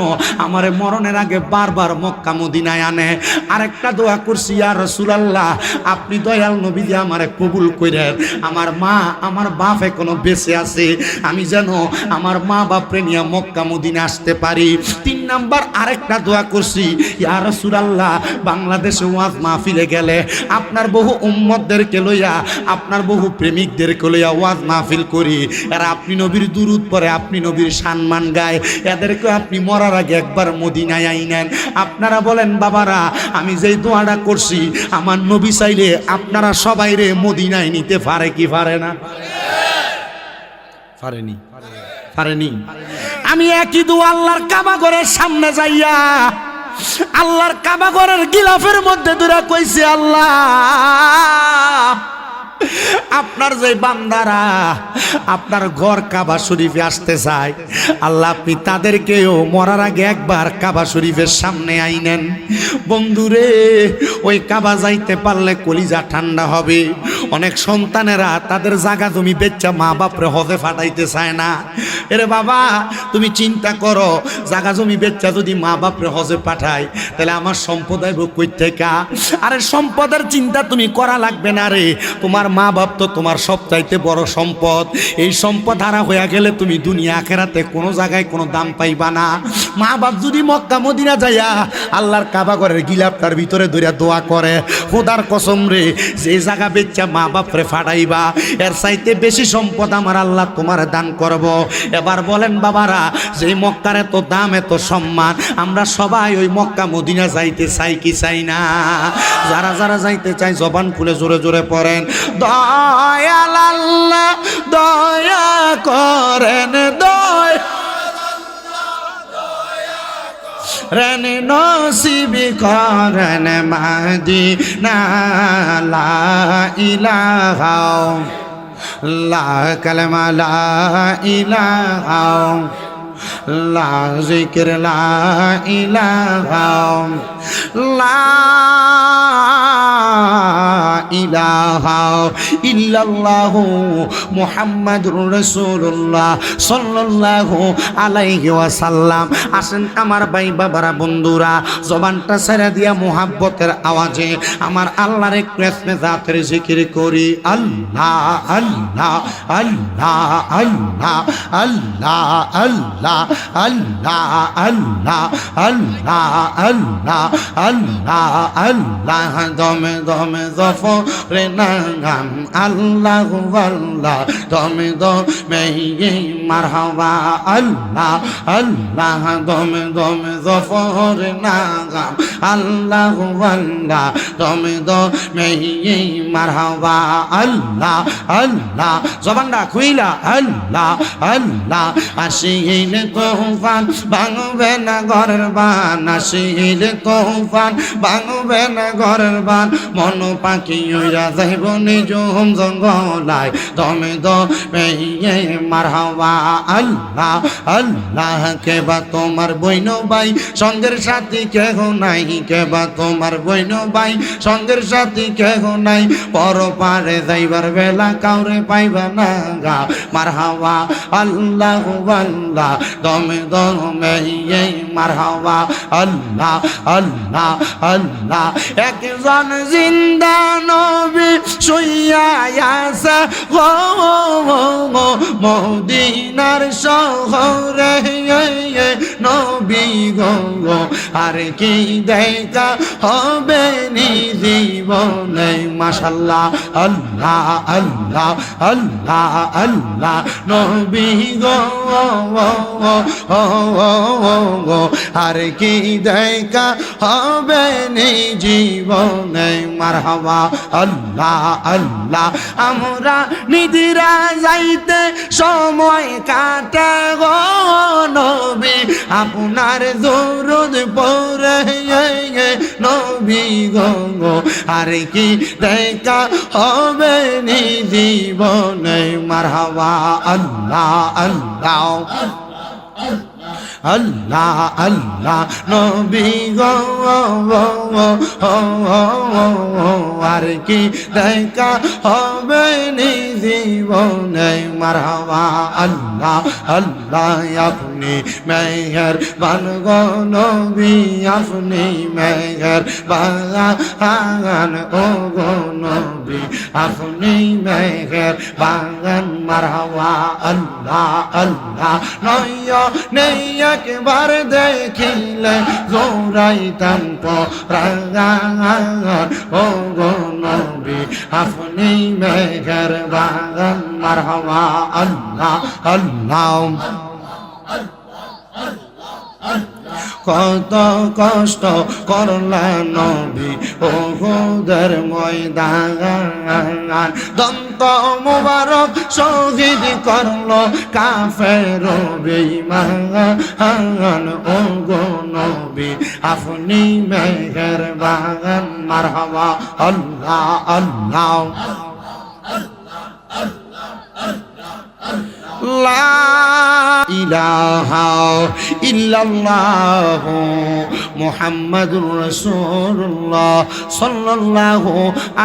আমার মরণের আগে বারবার মক্কা মদিনায় আনে। আরেকটা দোয়া করছি, ইয়া রাসূলুল্লাহ, আপনি দয়াল নবী যে আমারে কবুল করেন, আমার মা আমার বাপ এখনো বেঁচে আছে, আমি যেন আমার মা বাপরে নিয়ে মক্কা মদিনা আসতে পারি। 3 নাম্বার আরেকটা দোয়া করছি, ইয়া রাসূলুল্লাহ, বাংলাদেশে ওয়াজ মাহফিলে গেলে আপনার বহু উম্মতদেরকে লইয়া, আপনার বহু প্রেমিকদেরকে লইয়া ওয়াজ মাহফিল করি, এরা আপনি নবীর দুরূদ পড়ে, আপনি নবীর সম্মান গায়, এদেরকে আপনি মরার আগে একবার মদিনায় আইনেন। আপনারা বলেন বাবারা, আমি যেই দোয়াটা করছি, আমার নবী চাইলে আপনারা সবাই রে মদিনায় নিতে পারে কি পারে না? পারেনি, পারেনি। আমি একই দোয়া আল্লাহর কাবা ঘরের সামনে যাইয়া আল্লাহর কাবা ঘরের গিলাফের মধ্যে দূরা কইছি, আল্লাহ, আপনার যে বান্দারা আপনার ঘর কাবা শরীফে আসতে চায়, আল্লাহ আপনি তাদেরকেও মরার আগে একবার কাবা শরীফের সামনে আইনেন। বন্ধুরে, ওই কাবা যাইতে পারলে কলিজা ঠান্ডা হবে। অনেক সন্তানেরা তাদের জায়গা জমি বেচা মা বাপরে হজে ফাটাইতে চায় না। এরে বাবা, তুমি চিন্তা করো, জায়গা জমি বেচা যদি মা বাপরে হজে পাঠায়, তাহলে আমার সম্পদ আইব কই থেকে? আরে সম্পদের চিন্তা তুমি করা লাগবে না রে, তোমার মা বাপ তো তোমার সবচাইতে বড় সম্পদ। এই সম্পদ হারা হয়ে গেলে তুমি দুনিয়া আখেরাতে কোনো জায়গায় কোনো দাম পাইবা না। মা বাপ যদি মক্কা মদিনা যাইয়া আল্লাহর কাবা ঘরের গিলাফটার ভিতরে ধরে দোয়া করে, খোদার কসম রে, যে জায়গা বেচা মা বাপরে ফাটাইবা, এর চাইতে বেশি সম্পদ আমার আল্লাহ তোমার দান করব। এবার বলেন বাবারা, যে মক্কার এত দাম এত সম্মান, আমরা সবাই ওই মক্কা মদিনা যাইতে চাই কি চাই না? যারা যারা যাইতে চাই জবান খুলে জোরে জোরে পড়েন, দয়াল আল্লাহ দয়া করেন, দয়া রেন নসিব করেন মদিনা, লা ইলাহা লা কালেমা লা ইলাহা লা জিকির লা ইলাহা লা ইলাহা ইল্লাল্লাহু মুহাম্মাদুর রাসূলুল্লাহ সাল্লাল্লাহু আলাইহি ওয়াসাল্লাম। আসেন আমার ভাই বাবারা বন্ধুরা, জবানটা ছেড়ে দিয়া মুহাব্বতের আওয়াজে আমার আল্লাহর একটু ইসমে জাতের জিকির করি। আল্লাহ আল্লাহ আল্লাহ আল্লাহ আল্লাহ আল্লাহ আল্লাহ আল্লাহ আল্লাহ আল্লাহ আল্লাহ আল্লাহ দমে দমে জফরে নাম আল্লাহ আল্লাহ দমে দমে মারহাবা আল্লাহ আল্লাহ দমে দমে জফরে নাম আল্লাহ আল্লাহ দমে দমে মারহাবা আল্লাহ আল্লাহ জবানটা খুইলা আল্লাহ আল্লাহ। আসিলে তুফান ভাঙবে না ঘরের বান, আসিলে তুফান ভাঙবে না ঘরের বান, মন পাখি উড়া যাইব নিজুম জঙ্গলায় দমে দমে মারহাবা আল্লাহ আল্লাহ। কেবা তোমার বইন ভাই সঙ্গের সাথী কেহ নাই, কেবা তোমার বইন ভাই সঙ্গের সাথী কেহ নাই, পর পারে যাইবার বেলা কাউরে পাইবা না গা মারহাবা আল্লাহ আল্লাহ দমে দমে মারহাবা আল্লাহ আল্লাহ আল্লাহ। একজন জিন্দা নবী শুইয়া আছে গো মদিনার শহরে নবী গো, আর কি দেখা হবে নি জীবনে মাশাআল্লাহ আল্লাহ আল্লাহ আল্লাহ আল্লাহ নবী গো আর কি দেখা হবে নি জীবনে মারহাবা আল্লাহ আল্লাহ। আমরা নিদিরা যাইতে সময় কাটে গো নবী আপনার দরুদ পড়ে নবী গো, আর কি দেখা হবে নি জীবনে মারহাবা আল্লাহ আল্লাহ আল্লাহ আল্লাহ নবী গো আর কি দেখা হবে নি জীবনে মারহাবা আল্লাহ আল্লাহ। আপনি মেহেরবান গো নবী, আপনি মেহেরবান ও গো নবী, আপনি মেহেরবান মারহাবা আল্লাহ আল্লাহ। নয় একবার দেখিলে জোরাইতাম পরাগান ও গো নবী, আপনি মেহেরবান মারহাবা আল্লাহ আল্লাহ। কত কষ্ট করলা নবী ওহুদের ময়দান, দন্ত মুবারক শহীদ করলো কাফের বেঈমান ও গো নবী, আপনি মেহেরবান মারহাবা আল্লাহ আল্লাহ। লা ইলাহা ইল্লাল্লাহু মুহাম্মাদুর রাসূলুল্লাহ সাল্লাল্লাহু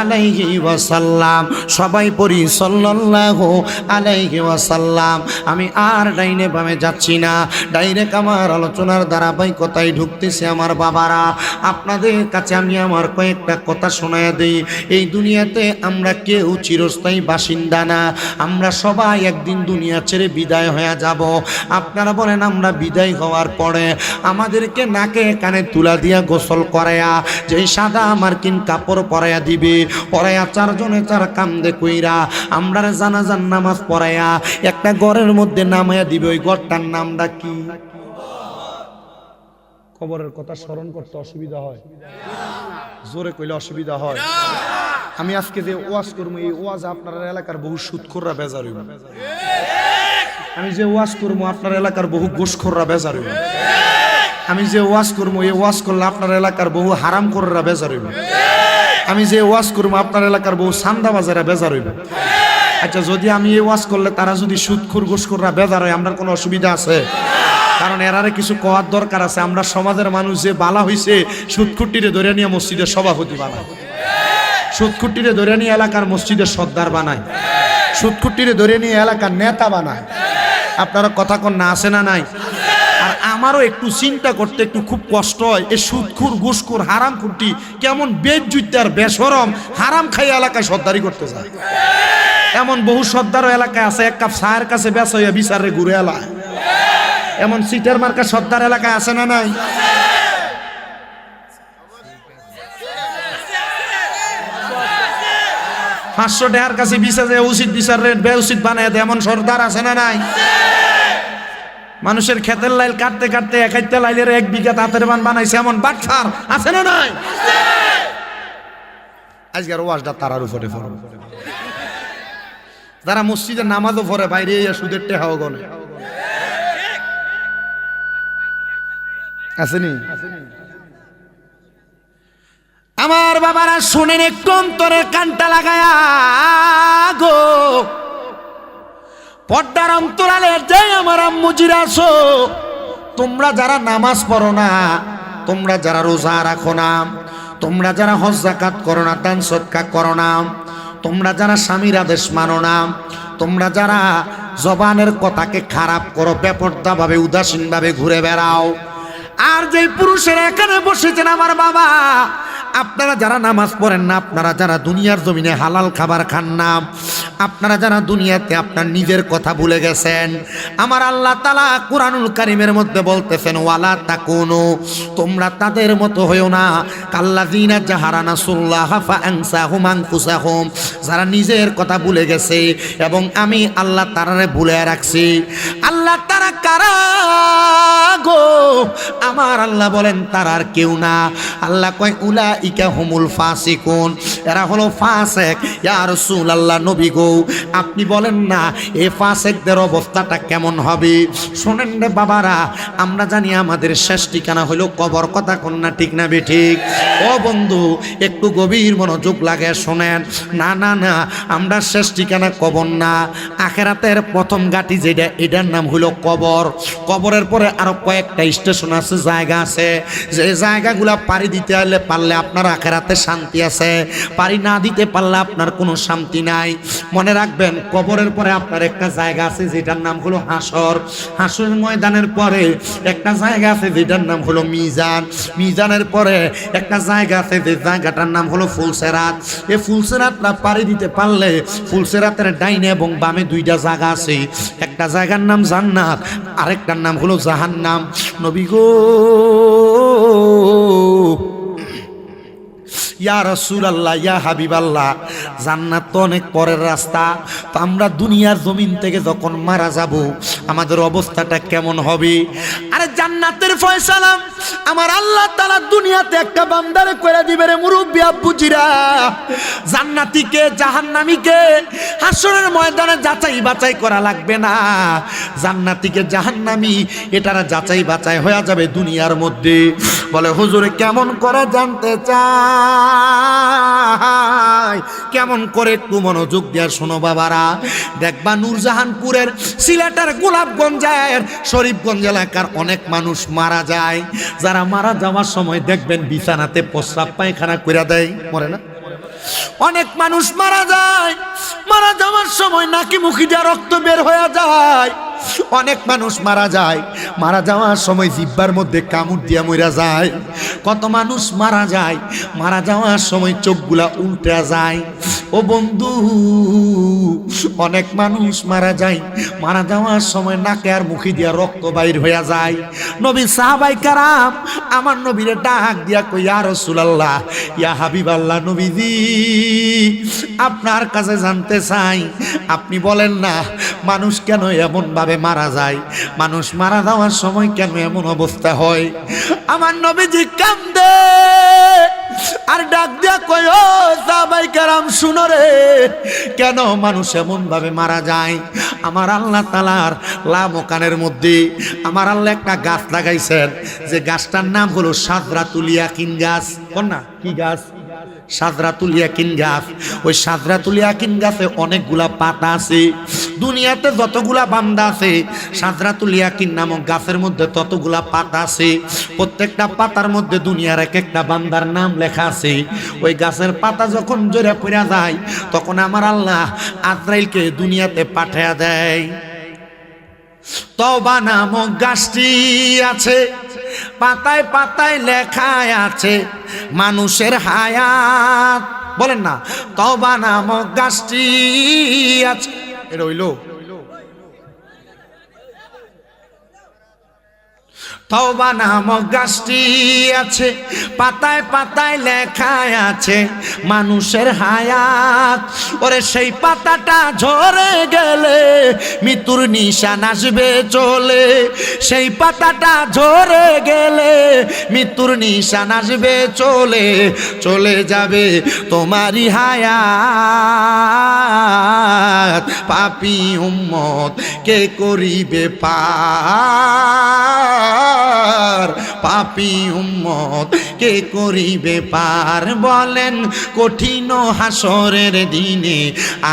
আলাইহি ওয়াসাল্লাম। সবাই পড়ি সাল্লাল্লাহু আলাইহি ওয়াসাল্লাম। আমি আর ডাইনে বামে যাচ্ছি না, ডাইরেক্ট আমার আলোচনার ধারাবাহিকতায় ঢুকতেছে। আমার বাবারা, আপনাদের কাছে আমি আমার কয়েকটা কথা শোনায়া দিই। এই দুনিয়াতে আমরা কেউ চিরস্থায়ী বাসিন্দা না, আমরা সবাই একদিন দুনিয়া ছেড়ে বিদায় হয়ে যাব। আপনারা বলেন, আমরা বিদায় হওয়ার পরে আমাদেরকে নাকে কানে তুলা দিয়া গোসল করায়া, যেই সাদা মার্কিন কাপড় পরাইয়া দিবে, পরাইয়া চারজনে চার কান্দে কইরা আমরা জানাজার নামাজ পড়াইয়া একটা ঘরের মধ্যে নামাইয়া দিবে। ওই ঘরটার নামটা কি? কবরের কথা স্মরণ করতে অসুবিধা হয়, জোরে কইলে অসুবিধা হয়। আমি আজকে যে ওয়াজ করবো, এই ওয়াজ আপনার এলাকার বহু সুদখোররা বেজার হইব। আমি যে ওয়াজ করবো আপনার এলাকার বহু গোশখোররা বেজার হইব। আমি যে ওয়াজ করবো, এই ওয়াজ করলে আপনার এলাকার বহু হারামখোররা বেজার হইব। আমি যে ওয়াজ করবো আপনার এলাকার বহু সান্দাবাজারা বেজার হইব। আচ্ছা, যদি আমি এই ওয়াজ করলে তারা যদি সুদখোর গোশখোররা বেজার হয়, আপনার কোনো অসুবিধা আছে? কারণ এরারে কিছু কওয়ার দরকার আছে। আমরা সমাজের মানুষ যে বালা হইছে সুদখুট্টিরে ধরে নিয়ে মসজিদের সভাপতি বানায়, সুদখুট্টিরে ধরে নিয়ে এলাকার মসজিদের সর্দার বানায়, সুদখুট্টিরে ধরে নিয়ে এলাকার নেতা বানায়। আপনারা কথা কন না, আছে না নাই? আর আমারও একটু চিন্তা করতে একটু খুব কষ্ট হয়, এই সুদখুর ঘুষখুর হারাম খুঁটি কেমন বেজ্জুইতে আর বেশরম হারাম খাই এলাকায় সর্দারি করতে যায়। এমন বহু সর্দারও এলাকায় আছে, এক কাপ চায়ের কাছে বেচা হইয়া বিচারে ঘুরে এলায়। এমন সিটের মার্কা সর্দার এলাকায় আছে না নাই? 500 টাকার কাছে বিচারে উচিত বিচার রেট বেউচিত বানায় দেয়, এমন সর্দার আছে না নাই? মানুষের ক্ষেতের লাইল কাটতে কাটতে 1 লাইলের 1 বিঘা তাঁতের বান বানাইছে, এমন বাটফার আছে না নাই? আজকের ওয়াজটা তারার উপরে পড়ে, যারা মসজিদের নামাজও পড়ে বাইরে সুদের টেহাও গনে আসেনি। আমার বাবারা শুনেন, একটু অন্তরে কানটা লাগায়া গো, পর্দার অন্তরালে যে আমার আম্মুজিরা আছো, তোমরা যারা নামাজ পড়ো না, তোমরা যারা রোজা রাখো না, তোমরা যারা হজ যাকাত করো না, দান সদকা করো না, তোমরা যারা স্বামীর আদেশ মানো না, তোমরা যারা জবানের কথাকে খারাপ করো, বেপরদা ভাবে উদাসীন ভাবে ঘুরে বেড়াও, আর যেই পুরুষেরা এখানে বসেছেন আমার বাবা, আপনারা যারা নামাজ পড়েন না, আপনারা যারা দুনিয়ার জমিনে হালাল খাবার খান না, আপনারা যারা দুনিয়াতে আপনার নিজের কথা ভুলে গেছেন, আমার আল্লাহ তাআলা কুরআনুল কারীমের মধ্যে বলতেছেন, ওয়ালা তাকুনু, তোমরা তাদের মতো হইও না, কাল্লাযিনা জাহারা নাসুল্লাহ ফাআনসাহুম আনফুসাহুম, যারা নিজের কথা ভুলে গেছে এবং আমি আল্লাহ তাআলারে ভুলে রাখছি। আল্লাহ তাআলা কারা গো? আমার আল্লাহ বলেন তারা আর কেউ না। আল্লাহ কয় উলাইকা হুমুল ফাসিকুন, এরা হলো ফাসিক। ইয়া রাসূলুল্লাহ, নবী গো আপনি বলেন না এই ফাসিকদের অবস্থাটা কেমন হবে? শোনেন রে বাবারা, আমরা জানি আমাদের শেষ ঠিকানা হলো কবর, কথা কোন না ঠিক না বেঠিক? ও বন্ধু একটু গভীর মনোযোগ লাগে শোনেন, না না না, আমরা শেষ ঠিকানা কবর না, আখিরাতের প্রথম ঘাঁটি যেটা, এটার নাম হলো কবর। কবরের পরে আরো কয়েকটা স্টেশন আছে, জায়গা আছে, যে জায়গাগুলা পাড়ি দিতে পারলে আপনার আখিরাতে শান্তি আছে, পাড়ি না দিতে পারলে আপনার কোনো শান্তি নাই। মনে রাখবেন, কবরের পরে আপনার একটা জায়গা আছে যেটার নাম হলো হাসর, হাসরের ময়দানের পরে একটা জায়গা আছে যেটার নাম হলো মিজান, মিজানের পরে একটা জায়গা আছে যে জায়গাটার নাম হলো ফুলসেরাত। এই ফুলসেরাতটা পাড়ি দিতে পারলে ফুলসেরাতের ডাইনে এবং বামে 2টা জায়গা আছে, একটা জায়গার নাম জান্নাত, আরেকটার নাম হলো জাহান্নাম। নবী গো ইয়া রাসূলুল্লাহ, ইয়া হাবিবাল্লাহ, জান্নাত তো অনেক পরের রাস্তা, তো আমরা দুনিয়ার জমিন থেকে যখন মারা যাব আমাদের অবস্থাটা কেমন হবে? আরে জান্নাতের ফয়সালা আমার আল্লাহ তাআলা দুনিয়াতে একটা বান্দারে করে দিবে রে মুরব্বি আব্বুজিরা। জান্নাতীকে জাহান্নামীকে হাসরের ময়দানে যাচাই বাছাই করা লাগবে না, জান্নাতীকে জাহান্নামী এটারা যাচাই বাছাই হয়ে যাবে দুনিয়ার মধ্যে। বলে হুজুর কেমন করে জানতে চাই? কেমন করে? একটু মনোযোগ দিয়ে শোনো বাবারা। দেখবা নূরজাহানপুরের, সিলেটের গোলাপগঞ্জের, শরীফগঞ্জ এলাকার অনেক মানুষ মারা যায়, যারা মারা যাওয়ার সময় দেখবেন বিছানাতে প্রস্রাব পায়খানা করে দেয়, মরে না? অনেক মানুষ মারা যায়, মারা যাওয়ার সময় নাকি মুখি দিয়ে রক্ত বের হয়ে যায়। অনেক মানুষ মারা যায়, মারা যাওয়ার সময় জিহ্বার মধ্যে কামড় দিয়া মরা যায়। কত মানুষ মারা যায়, মারা যাওয়ার সময় চোখগুলা উল্টে যায়। ও বন্ধু, অনেক মানুষ মারা যায়, মারা যাওয়ার সময় নাকে আর মুখি দিয়া রক্ত বাইর হয়ে যায়। নবী সাহাবাই কারাম আমার নবীরে ডাক দিয়া কই, ইয়া রাসূলুল্লাহ, ইয়া হাবিবাল্লাহ, নবীজি আপনার কাছে জানতে চাই, আপনি বলেন না মানুষ কেন এমন ভাবে মারা যায়, মানুষ মারা যাওয়ার সময় কেন এমন অবস্থা হয়? আমার নবীজি কান্দে আর ডাক দিয়া কই, ও সাহাবাই কেরাম শুনো রে, কেন মানুষ এমন ভাবে মারা যায়? আমার আল্লাহ তাআলার লামকানের মধ্যে আমার আল্লাহ একটা গাছ লাগাইছেন, যে গাছটার নাম হলো সাদরাতুল ইয়াকিন গাছ। কোন না কি গাছ? সাদরাতুল ইয়াকিন গাছ। ওই সাদরাতুল ইয়াকিন গাছে অনেকগুলা পাতা আছে। দুনিয়াতে যতগুলা বান্দা আছে সাদরাতুল ইয়াকিন নামক গাছের মধ্যে ততগুলা পাতা আছে। প্রত্যেকটা পাতার মধ্যে দুনিয়ার এক একটা বান্দার নাম লেখা আছে। ওই গাছের পাতা যখন জোরে পড়া যায় তখন আমার আল্লাহ আজরাইলকে দুনিয়াতে পাঠায়া দেয়। তওবা নামক গাছটি আছে, পাতায় পাতায় লেখা আছে মানুষের হায়াত। বলেন না, তওবা নামক গাছটি আছে। এটা হইল তওবা নামক গাছটি আছে, পাতায় পাতায় লেখা আছে মানুষের হায়াত। ওরে সেই পাতাটা ঝরে গেলে মৃত্যুর নিশান আসবে চলে। সেই পাতাটা ঝরে গেলে মৃত্যুর নিশান আসবে চলে। চলে যাবে তোমারই হায়াত, পাপী উম্মত কে করিবে পার, পাপী উম্মত কে করিবে পার। বলেন কঠিন হাসরের দিনে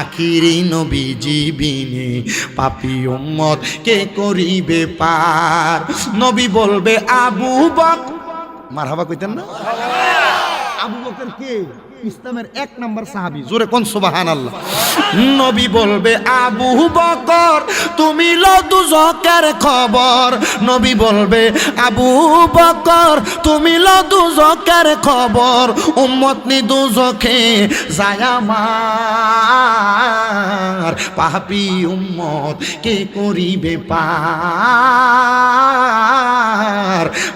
আখিরি নবীজি বিনে পাপী উম্মত কে করিবে পার। নবী বলবে আবু বকর, মারহাবা কইতেন না? আবু বকর কে? ইসলামের 1 নাম্বার সাহাবী। জোরে কোন সুবহানাল্লাহ। নবী বলবে আবু বকর তুমি লো দুজকের খবর। নবী বলবে আবু বকর তুমি লো দুজকের খবর। উম্মত নি দুজকে যায় আমার, পাপী উম্মত কে করিবে পার,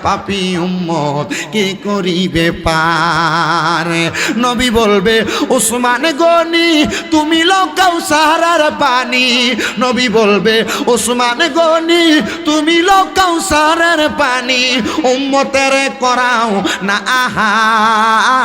পাপী উম্মত কে করিবে পার। নবী বলবে ওসমান গনি তুমি লো কাউসারের পানি। নবী বলবে ওসমান গনি তুমি লো কাউসারের পানি। উম্মতের করাও না আহার,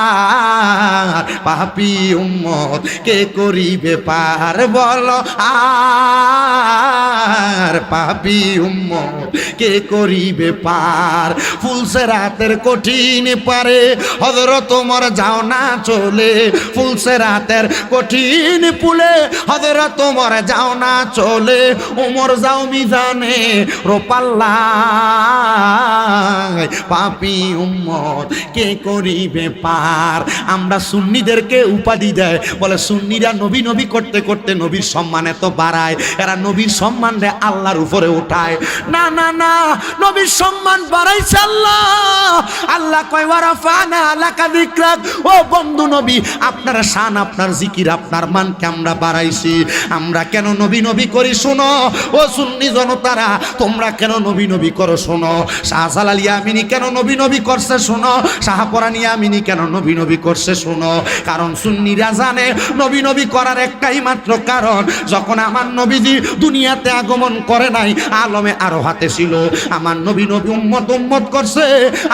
পাপী উম্মত কে করিবে পার। বলো আর, পাপী উম্মত কে করিবে পার। ফুলসেরাতের কঠিন পারে হযরত ওমর যাও না চলে। ফুলসেরাতের কঠিন পুলে হযরত ওমর যাও না চলে। ওমর যাও মিজানে রোপাল্লায়, পাপী উম্মত কে করিবে পার। আমরা সুন্নিদেরকে উপাধি দেয়, বলে সুন্নিরা নবী নবী করতে করতে নবীর সম্মান এত বাড়ায়, এরা নবীর সম্মান রে আল্লাহর উপরে উঠায়। না না না, নবীর সম্মান বাড়াইছে আল্লাহ। আল্লাহ কয় ওয়ারাফানা লাকা যিকরাক। ও বন্ধু নবী, আপনার শান, আপনার জিকির, আপনার মানকে আমরা বাড়াইছি। আমরা কেন নবী নবী করি শোনো। ও সুন্নি জনতারা, তোমরা কেন নবী নবী করো শোনো। শাহজালাল ইয়ামিনী কেন নবী নবী করছে শোনো। শাহপরান ইয়ামিনী কেন নবী নবী করছে শোনো। কারণ সুন্নিরা জানে নবী নবী করার একটাই মাত্র কারণ, যখন আমার নবীজি দুনিয়াতে আগমন করে নাই, আলমে আরো হাতে ছিল, আমার নবী নবী উম্মত উম্মত করছে।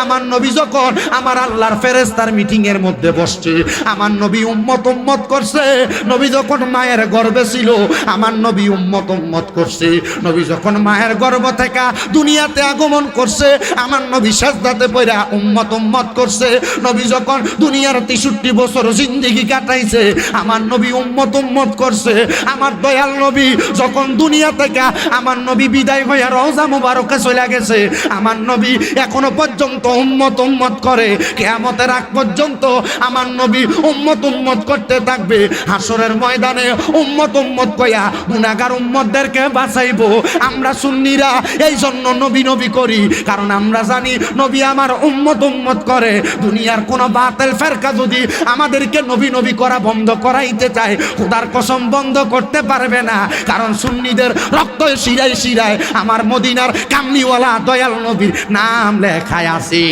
আমার নবী যখন আমার আল্লাহর ফেরেশতার মিটিং এর মধ্যে বসছে, আমার নবী উম্মত উম্মত করছে। নবী যখন মায়ের গর্ভে ছিল, আমার নবী উম্মত উম্মত করছে। নবী যখন মায়ের গর্ভ থেকে দুনিয়াতে আগমন করছে, আমার নবী সাজদাতে পড়া উম্মত উম্মত করছে। নবী যখন দুনিয়ার 63 বছর জিন্দেগি কাটাইছে, আমার নবী উম্মত উম্মত করছে। আমার দয়াল নবী যখন দুনিয়া থেকে আমার নবী বিদায় হয়ে রওজা মুবারকে চলে গেছে, আমার নবী এখনো পর্যন্ত উম্মত উম্মত করে। কিয়ামতের আগ পর্যন্ত আমার নবী উম্মত উম্মত করতে থাকবে। হাসরের ময়দানে উম্মত উম্মত কইয়া গুনাহগার উম্মতদেরকে বাঁচাইবো। আমরা সুন্নিরা এই জন্য নবী নবী করি, কারণ আমরা জানি নবী আমার উম্মত উম্মত করে। দুনিয়ার কোন বাতিল ফেরকা যদি আমাদেরকে নবী নবী করা বন্ধ করাইতে চায়, খোদার কসম বন্ধ করতে পারবে না। কারণ সুন্নিদের রক্ত শিরায় শিরায় আমার মদিনার কামলিওয়ালা দয়াল নবীর নাম লেখায় আছে।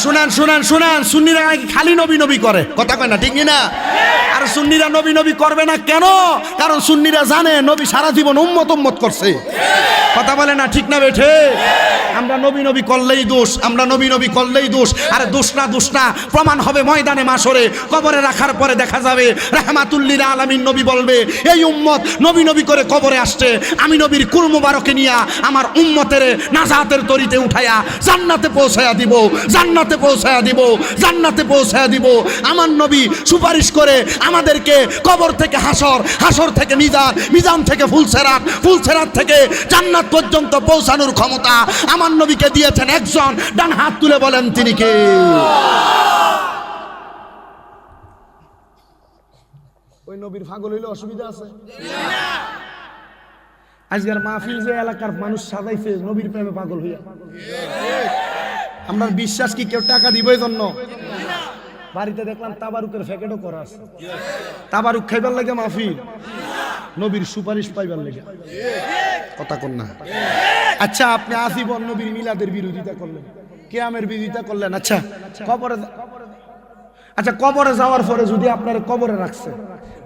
শুনেন শুনেন শুনেন, সুন্নিরা নাকি খালি নবী নবী করে, কথা কয় না, ঠিক না? আর সুন্নিরা নবী নবী করবে না কেন? কারণ সুন্নিরা জানে নবী সারা জীবন উম্মত উম্মত করছে, কথা বলে না, ঠিক না বেঠে? আমরা নবী নবী করলেই দোষ, আমরা নবী নবী করলেই দোষ। আরে দোষ না, প্রমাণ হবে ময়দানে মাশরে, কবরে রাখার পরে দেখা যাবে রাহমাতুল লিল আলামিন নবী বলবে, এই উম্মত নবী নবী করে কবরে আসছে, আমি নবীর কুল মুবারকে নিয়া আমার উম্মতের নাজাতের তরিতে উঠায়া জান্নাতে পৌঁছায়া দিব, জান্নাতে পৌঁছায়া দিব, জান্নাতে পৌঁছায়া দিব। আমার নবী সুপারিশ করে আমাদেরকে কবর থেকে হাসর, হাসর থেকে মিজান, মিজান থেকে ফুলসেরাত, ফুলসেরাত থেকে জান্নাত পর্যন্ত পৌঁছানোর ক্ষমতা আমার নবীকে দিয়েছেন একজন। ডান হাত তুলে বলেন তিনি কে? ওই নবীর পাগল হইলে অসুবিধা আছে? আজকের মাহফিল যে এলাকার মানুষ সাজাইছে নবীর প্রেমে পাগল হইয়া, আমরা বিশ্বাস কি কেউ টাকা দিব এই জন্য? বাড়িতে দেখলাম তাবারুকের প্যাকেটও করা আছে, তাবারুক খাইবার লাগে মাহফিল, নবীর সুপারিশ পাইবার লাগে, কথা কন না? আচ্ছা আপনি আজীবন নবীর মিলাদের বিরোধিতা করলেন, কিয়ামের বিরোধিতা করলেন, আচ্ছা কবরে, আচ্ছা কবরে যাওয়ার পরে যদি আপনার কবরে রাখছে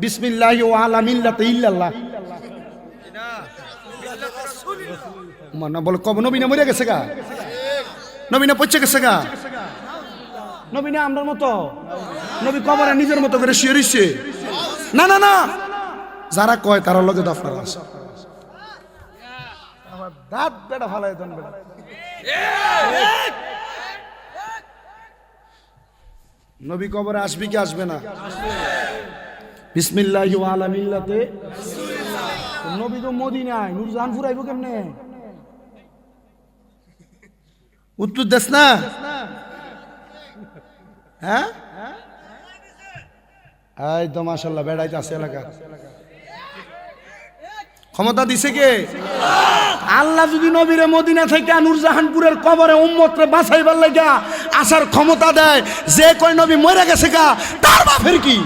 বিসমিল্লাহি ওয়া আলা মিল্লাতি ইল্লাল্লাহ, না বলে কবর নবী না মরে গেছে গা, নবী না পচে গেছে গা, নবী না আমরার মতো, নবী কবরে নিজের মতো করে শুয়ে রইছে? না না না, যারা কয় তারা লগে দফনার আছে। আমার দাঁত বেটা ফালাই দেন বেটা। নবী কবরে আসবে কি আসবে না? বিসমিল্লাহি ওয়া আলা মিল্লাতে রাসূলিল্লাহ। নবী তো মদিনায়, নূরজাহান ফুরাইবো কেমনে? উত্তর দেশ না? হ্যাঁ এই তো মাশাআল্লাহ বেড়াইতে আছে এলাকা, ক্ষমতা দিছে কে? আল্লাহ যদি নবীরে মদিনা থেকে নূরজাহানপুরের কবরে উম্মতরে বাঁচাইবার লাগা আসার ক্ষমতা দেয়, যে কয় নবী মরে গেছে গা তার বাপের কি?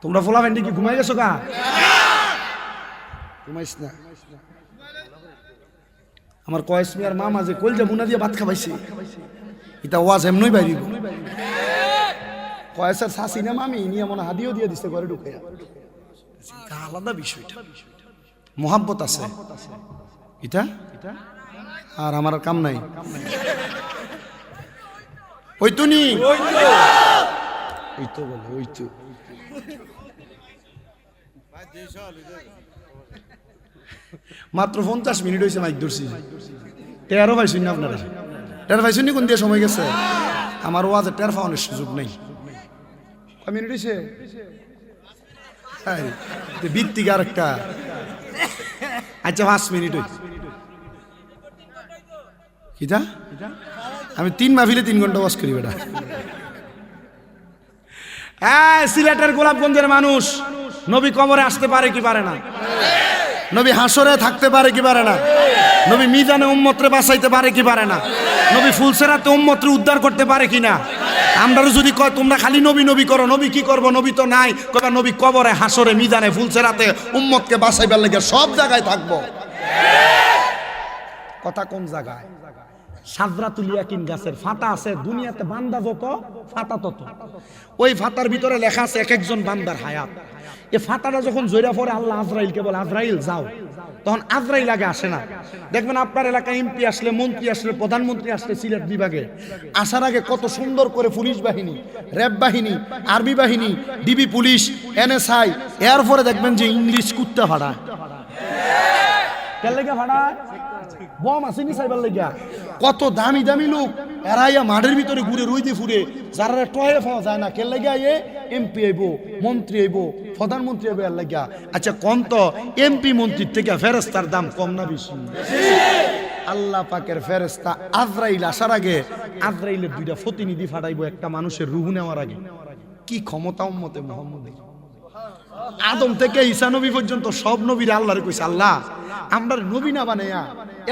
তোমরা ফোলা ভেন্ডি কি ঘুমাই গেছো গা? ঘুমাইস না। আমার কয়েস মিয়ার মামা যে কলজা বুনা দিয়ে ভাত খাবাইছে, এটা ওয়াজ এমনই বাইরে কয়েসের শাসি না মামি নিয়ে মনে হাদিও দিয়ে দিচ্ছে ঘরে ঢুকে, আলাদা বিষয়টা, মোহাব্বত আছে এটা, আর আমার কাম নাই। ওই তো নি ওই তো বলে ওই তো মাত্র 50 মিনিট হয়েছে মাইক ধরছি, টেরও পাইছেন না আপনারা? টের পাইছেন নি কোন দিয়ে সময় গেছে? আমার ওয়াজে টের পাওয়ানোর সুযোগ নেই। কয় মিনিট হয়েছে? ভিত্তিক আর একটা, আচ্ছা 5 মিনিট হয়েছে। কিটা আমি 3 মাহফিলে 3 ঘন্টা ওয়াজ করি বেটা। সিলেটের গোলাপগঞ্জের মানুষ নবী কবরে আসতে পারে কি পারে না? নবী হাসরে থাকতে পারে কি পারে না? নবী মিজানে উম্মতরে বাঁচাইতে পারে কি পারে না? নবী ফুলসেরাতে উম্মতরে উদ্ধার করতে পারে কি না? আমরা যদি কয় তোমরা খালি নবী নবী করো, নবী কি করবো? নবী তো নাই। কবে নবী কবরে, হাসরে, মিজানে, ফুলসেরাতে উম্মতকে বাঁচাইবার লাগে সব জায়গায় থাকবো। কথা কোন জায়গায়? সাদরাতুল ইয়াকিন গাছের ফাতা আছে, দুনিয়াতে বান্দা যত ফাতা তত। ওই ফাতার ভিতরে লেখা আছে এক একজন বান্দার হায়াত। এই ফাতাটা যখন জয়রা পড়ে আল্লাহ আজরাইলকে বলে আজরাইল যাও, তখন আজরাইল আগে আসে না। দেখবেন আপনার এলাকায় এমপি আসলে, মন্ত্রী আসলে, প্রধানমন্ত্রী আসলে সিলেট বিভাগে আসার আগে কত সুন্দর করে পুলিশ বাহিনী, র্যাব বাহিনী, আর্মি বাহিনী, ডিবি পুলিশ, এনএসআই, এরপরে দেখবেন যে ইংলিশ কুত্তা ভাড়া কেন ভাড়া বম আসেনি সাইবার লেগা, কত দামি দামি লোক এরাইয়া মাঠের ভিতরে ঘুরে রইতে ফুরে, যারা টয়ে পাওয়া যায় না, কে লেগা এমপি আইব, মন্ত্রী আইব, প্রধানমন্ত্রী আইব এর লেগা। আচ্ছা কোন তো এমপি মন্ত্রীর থেকে ফেরেস্তার দাম কম না বেশি? আল্লাহ পাকের ফেরেস্তা আজরাইল আসার আগে আজরাইলের 2টা প্রতিনিধি ফাটাইবো একটা মানুষের রূহ নেওয়ার আগে। কি ক্ষমতা উম্মতে মুহাম্মদের! আদম থেকে ঈসা নবী পর্যন্ত সব নবীরা আল্লাহরে কইছে, আল্লাহ আমরা নবী না বানাইয়া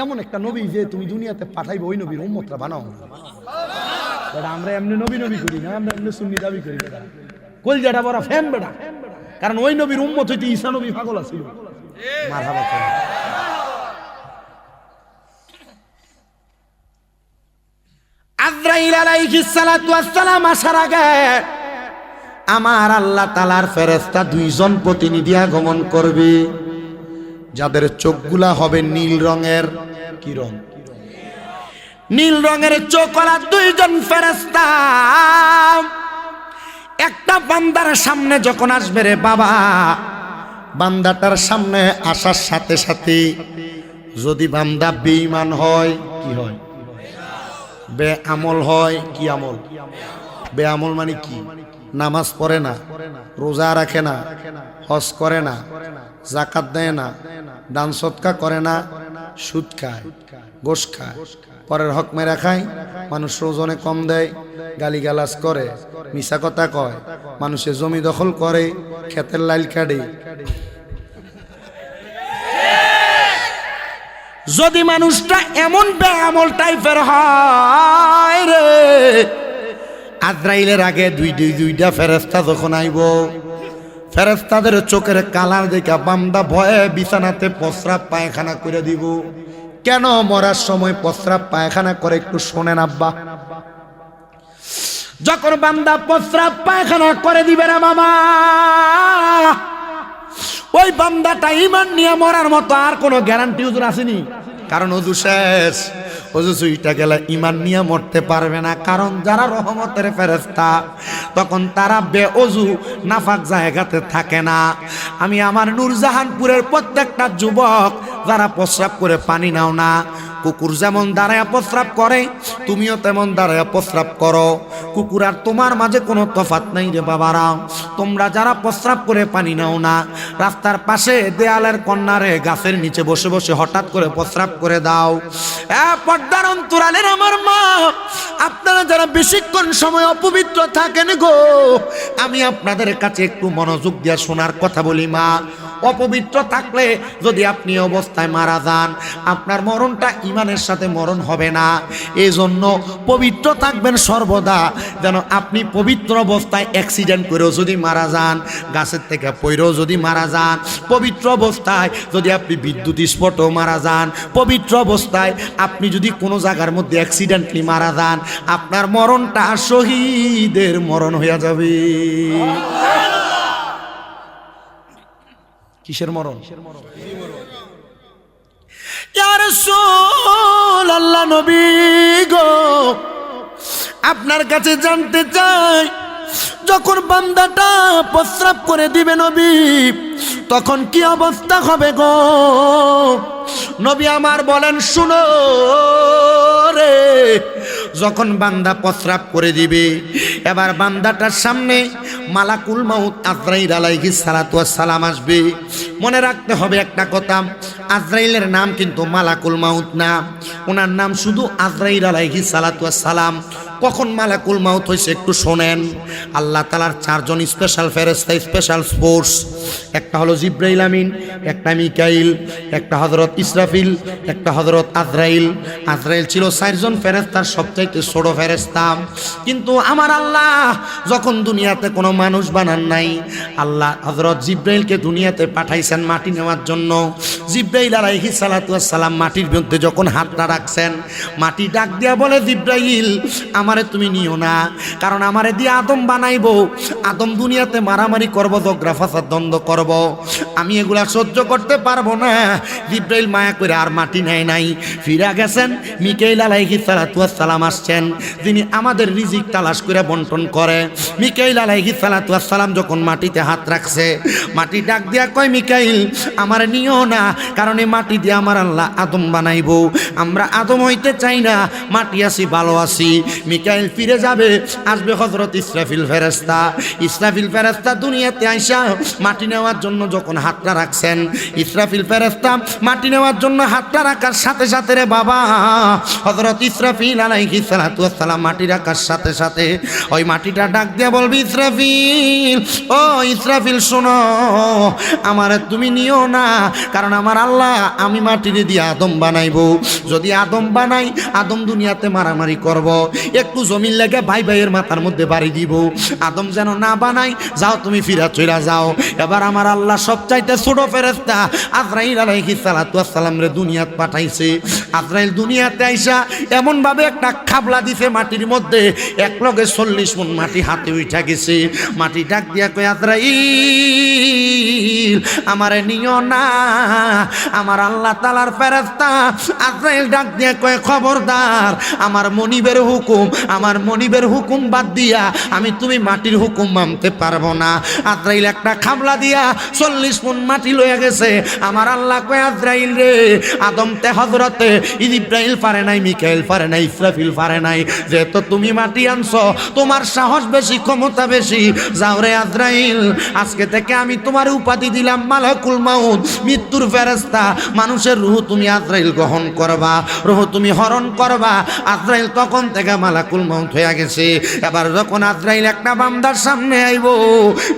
এমন একটা নবী যে তুমি দুনিয়াতে পাঠাইবে, ওই নবীর উম্মতরা বানাও। আমরা এমনি নবী নবী করি না, আমরা এমনি সুন্নি দাবি করি বেটা, কলজাটা বড় ফ্যান বেটা। কারণ ওই নবীর উম্মত হইতে ঈসা নবী পাগল আছিল, মারহাবা করেন। আজরাইল আলাইহিস সালাতু ওয়াস সালাম আসার আগে আমার আল্লাহ তাআলার ফেরেশতা দুইজন প্রতিনিধি আগমন করবে, যাদের চোখগুলা হবে নীল রঙের। কি রং? নীল রঙের চোখওয়ালা দুইজন ফেরেশতা একটা বান্দার সামনে যখন আসবে রে বাবা, বান্দাটার সামনে আসার সাথে সাথে যদি বান্দা বেঈমান হয়, কি হয়? বেআমল হয়। কি আমল? বেআমল মানে কি? নামাজ পড়ে না, রোজা রাখে না, হজ করে না, যাকাত দেয় না, দান সদকা করে না, সুদ খায়, ঘুষ খায়, পরের হক মেরা খায়, মানুষ ওজনে কম দেয়, গালিগালাজ করে, মিছা কথা কয়, মানুষের জমি দখল করে, ক্ষেতের লাইল কাটে। যদি মানুষটা এমন বেআমল টাইপের হয় রে, আজরাইলের আগে দুইটা ফেরেশতা যখন আইব, ফেরেশতাদের চোখের কালার দেখা বান্দা ভয়ে বিছানাতে প্রস্রাব পায়খানা করে দিব। কেন মরার সময় প্রস্রাব পায়খানা করে একটু শোনেন আব্বা। যখন বান্দা প্রস্রাব পায়খানা করে দিবে না মামা, ওই বান্দাটা ঈমান নিয়ে মরার মতো আর কোনো গ্যারান্টি হুজুর আসেনি। কারণ ওযু শেষ, ওযু সুইটা গেলে ঈমান নিয়ে মরতে পারবে না। কারণ যারা রহমতের ফেরেশতা তখন তারা বেওযু নাফাক জায়গাতে থাকে না। আমি আমার নূরজাহানপুরের প্রত্যেকটা যুবক যারা প্রস্রাব করে পানি নাও না, কুকুর যেমন দাঁড়ায়া প্রস্রাব করে তুমিও তেমন দাঁড়ায়া প্রস্রাব করো। কুকুর আর তোমার মাঝে কোনো তফাৎ নাই রে বাবারা। তোমরা যারা প্রস্রাব করে পানি নাও না, রাস্তার পাশে দেয়ালের কর্নারে গাছের নিচে বসে বসে হঠাৎ করে প্রস্রাব করে দাও। পর্দার অন্তরালের আমার মা, আপনারা যারা বেশিক্ষণ সময় অপবিত্র থাকেন গো, আমি আপনাদের কাছে একটু মনোযোগ দিয়ে শোনার কথা বলি মা। অপবিত্র থাকলে যদি আপনি অবস্থায় মারা যান, আপনার মরণটা ঈমানের সাথে মরণ হবে না। এই জন্য পবিত্র থাকবেন সর্বদা, যেন আপনি পবিত্র অবস্থায় অ্যাক্সিডেন্ট করেও যদি মারা যান, গাছের থেকে পড়েও যদি মারা যান, পবিত্র অবস্থায় যদি আপনি বিদ্যুৎ স্পটেও মারা যান, পবিত্র অবস্থায় আপনি যদি কোনো জায়গার মধ্যে অ্যাক্সিডেন্টলি মারা যান, আপনার মরণটা শহীদের মরণ হয়ে যাবে। কিসের মরণ? ইয়া রাসূলুল্লাহ, নবী গো, আপনার কাছে জানতে চাই, যখন বান্দাটা প্রস্রাব করে দিবে নবী, তখন কি অবস্থা হবে গো নবী আমার? বলেন শুনো রে, যখন বান্দা প্রস্রাব করে দিবে, এবার বান্দাটার সামনে মালাকুল মাউত আজরাইল আলাইহিস সালাতু ওয়াস সালাম আসবে। মনে রাখতে হবে একটা কথা, আজরাইলের নাম কিন্তু মালাকুল মাউত না, ওনার নাম শুধু আজরাইল আলাইহিস সালাতু ওয়াস সালাম। কখন মালাকুল মাউত হয়েছে একটু শোনেন। আল্লাহ তাআলার চারজন স্পেশাল ফেরেশতা, স্পেশাল ফোর্স, একটা হলো জিব্রাইল আমিন, একটা মিকাইল, একটা হযরত ইসরাফিল, একটা হযরত আজরাইল। আজরাইল ছিল চারজন ফেরেশতার সবচাইতে ছোট ফেরেশতা। কিন্তু আমার আল্লাহ যখন দুনিয়াতে কোনো মানুষ বানান নাই, আল্লাহ হযরত জিব্রাইলকে দুনিয়াতে পাঠাইছেন মাটি নেওয়ার জন্য। জিব্রাইল আলাইহিস সালাতু ওয়াস সালাম মাটির মধ্যে যখন হাতটা রাখছেন, মাটি ডাক দিয়া বলে, জিব্রাইল আমারে তুমি নিও না, কারণ আমারে দিয়ে আদম বানাইবো, আদম দুনিয়াতে মারামারি করব, ঝগড়া ফাসাদ দ্বন্দ্ব করব, আমি এগুলা সহ্য করতে পারবো না। জিব্রাইল মায়া করে আর মাটি নেয় নাই, ফিরে গেছেন। মিকাইল আলাইহিস সালাতু ওয়াস সালাম আসছেন, যিনি আমাদের রিজিক তালাশ করে বন্টন করে। মিকাইল আলাইহিস সালাতু ওয়াস সালাম যখন মাটিতে হাত রাখছে, মাটি ডাক দিয়া কয়, মিকাইল আমারে নিও না, কারণ এই মাটি দিয়ে আমার আল্লাহ আদম বানাইবো, আমরা আদম হইতে চাই না, মাটি আছি, ভালো আছি। মিকাইল ফিরে যাবে, আসবে হযরত ইসরাফিল ফেরেশতা। ইসরাফিল ফেরেশতা দুনিয়াতে আইসা মাটি নেওয়ার জন্য যখন হাতটা রাখছেন, ইসরাফিল ফেরেশতা মাটি নেওয়ার জন্য হাতটা রাখার সাথে সাথে রে বাবা, হযরত ইসরাফিল আলাইহিস সালাতু ওয়াস সালাম মাটি রাখার সাথে সাথে ওই মাটিটা ডাক দিয়ে বলবে, ইসরাফিল, ও ইসরাফিল শোনো, আমারে তুমি নিও না, কারণ আমার আল্লাহ আমি মাটিরে দিয়ে আদম বানাইবো। যদি আদম বানাই, আদম দুনিয়াতে মারামারি করব, একটু জমিন লেগে ভাই ভাইয়ের মাথার মধ্যে বাড়ি দিব, আদম যেন না বানাই, যাও তুমি ফিরা চইলা যাও। এবার আমার আল্লাহ সবচাইতে ছোট ফেরেশতা আজরাইল আলাইহিস সালাতু ওয়াস সালাম রে দুনিয়াত পাঠাইছে। আজরাইল দুনিয়াতে আইসা এমন ভাবে একটা খাবলা দিছে মাটির মধ্যে, এক লগে 40 মণ মাটি হাতে উঠা গেছে। মাটি ডাক দিয়া কয়, আজরাইল আমারে নিও না। আমার আল্লাহ তাআলার ফেরেশতা আজরাইল ডাক দিয়া কয়, খবরদার, আমার মনিবের হুকুম, আমার মনিবের হুকুম বাদ দিয়া আমি তুমি মাটির হুকুম মানতে পারবো না। আজরাইল একটা খাবলা দিয়া 40 মণ মাটি লইয়া গেছে। আমার আল্লাহ কয়, আজরাইল রে, আদম তে হযরতে ইব্রাহিম পারে নাই, মিকাইল পারে নাই, ইসরাফিল পারে নাই, যেহেতু তুমি মাটি আনছো, তোমার সাহস বেশি, ক্ষমতা বেশি, যাও রে আজরাইল, আজকে থেকে আমি তোমার উপাধি দিলাম মালাকুল মাউত, মৃত্যুর ফেরেশতা। মানুষের রূহ তুমি আজরাইল গ্রহণ করবা, রূহ তুমি হরণ করবা। আজরাইল তখন থেকে মালাকুল মাউত হয়ে গেছে। এবার যখন আজরাইল একটা বান্দার সামনে আইব,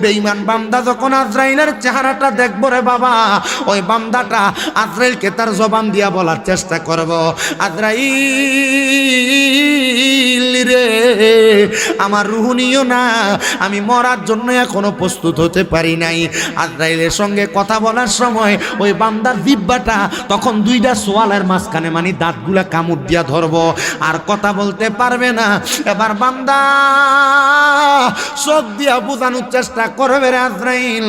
বেঈমান বান্দা যখন আজরাইলের চেহারাটা দেখব রে বাবা, ওই বান্দাটা আজরাইলকে তার জবান দিয়া বলার চেষ্টা করব, আজরাইল রে, আমার রূহ নিও না, আমি মরার জন্য এখনো প্রস্তুত হতে পারি নাই। আজরাইলের সঙ্গে কথা বলার সময় ওই বান্দার জিহ্বাটা তখন দুইটা সোয়ালের মাঝখানে, মানে দাঁতগুলা কামড় দিয়া ধরব, আর কথা বলতে পারবে না। এবার বান্দা চোখ দিয়া বোঝানোর চেষ্টা করবে, রে আজরাইল,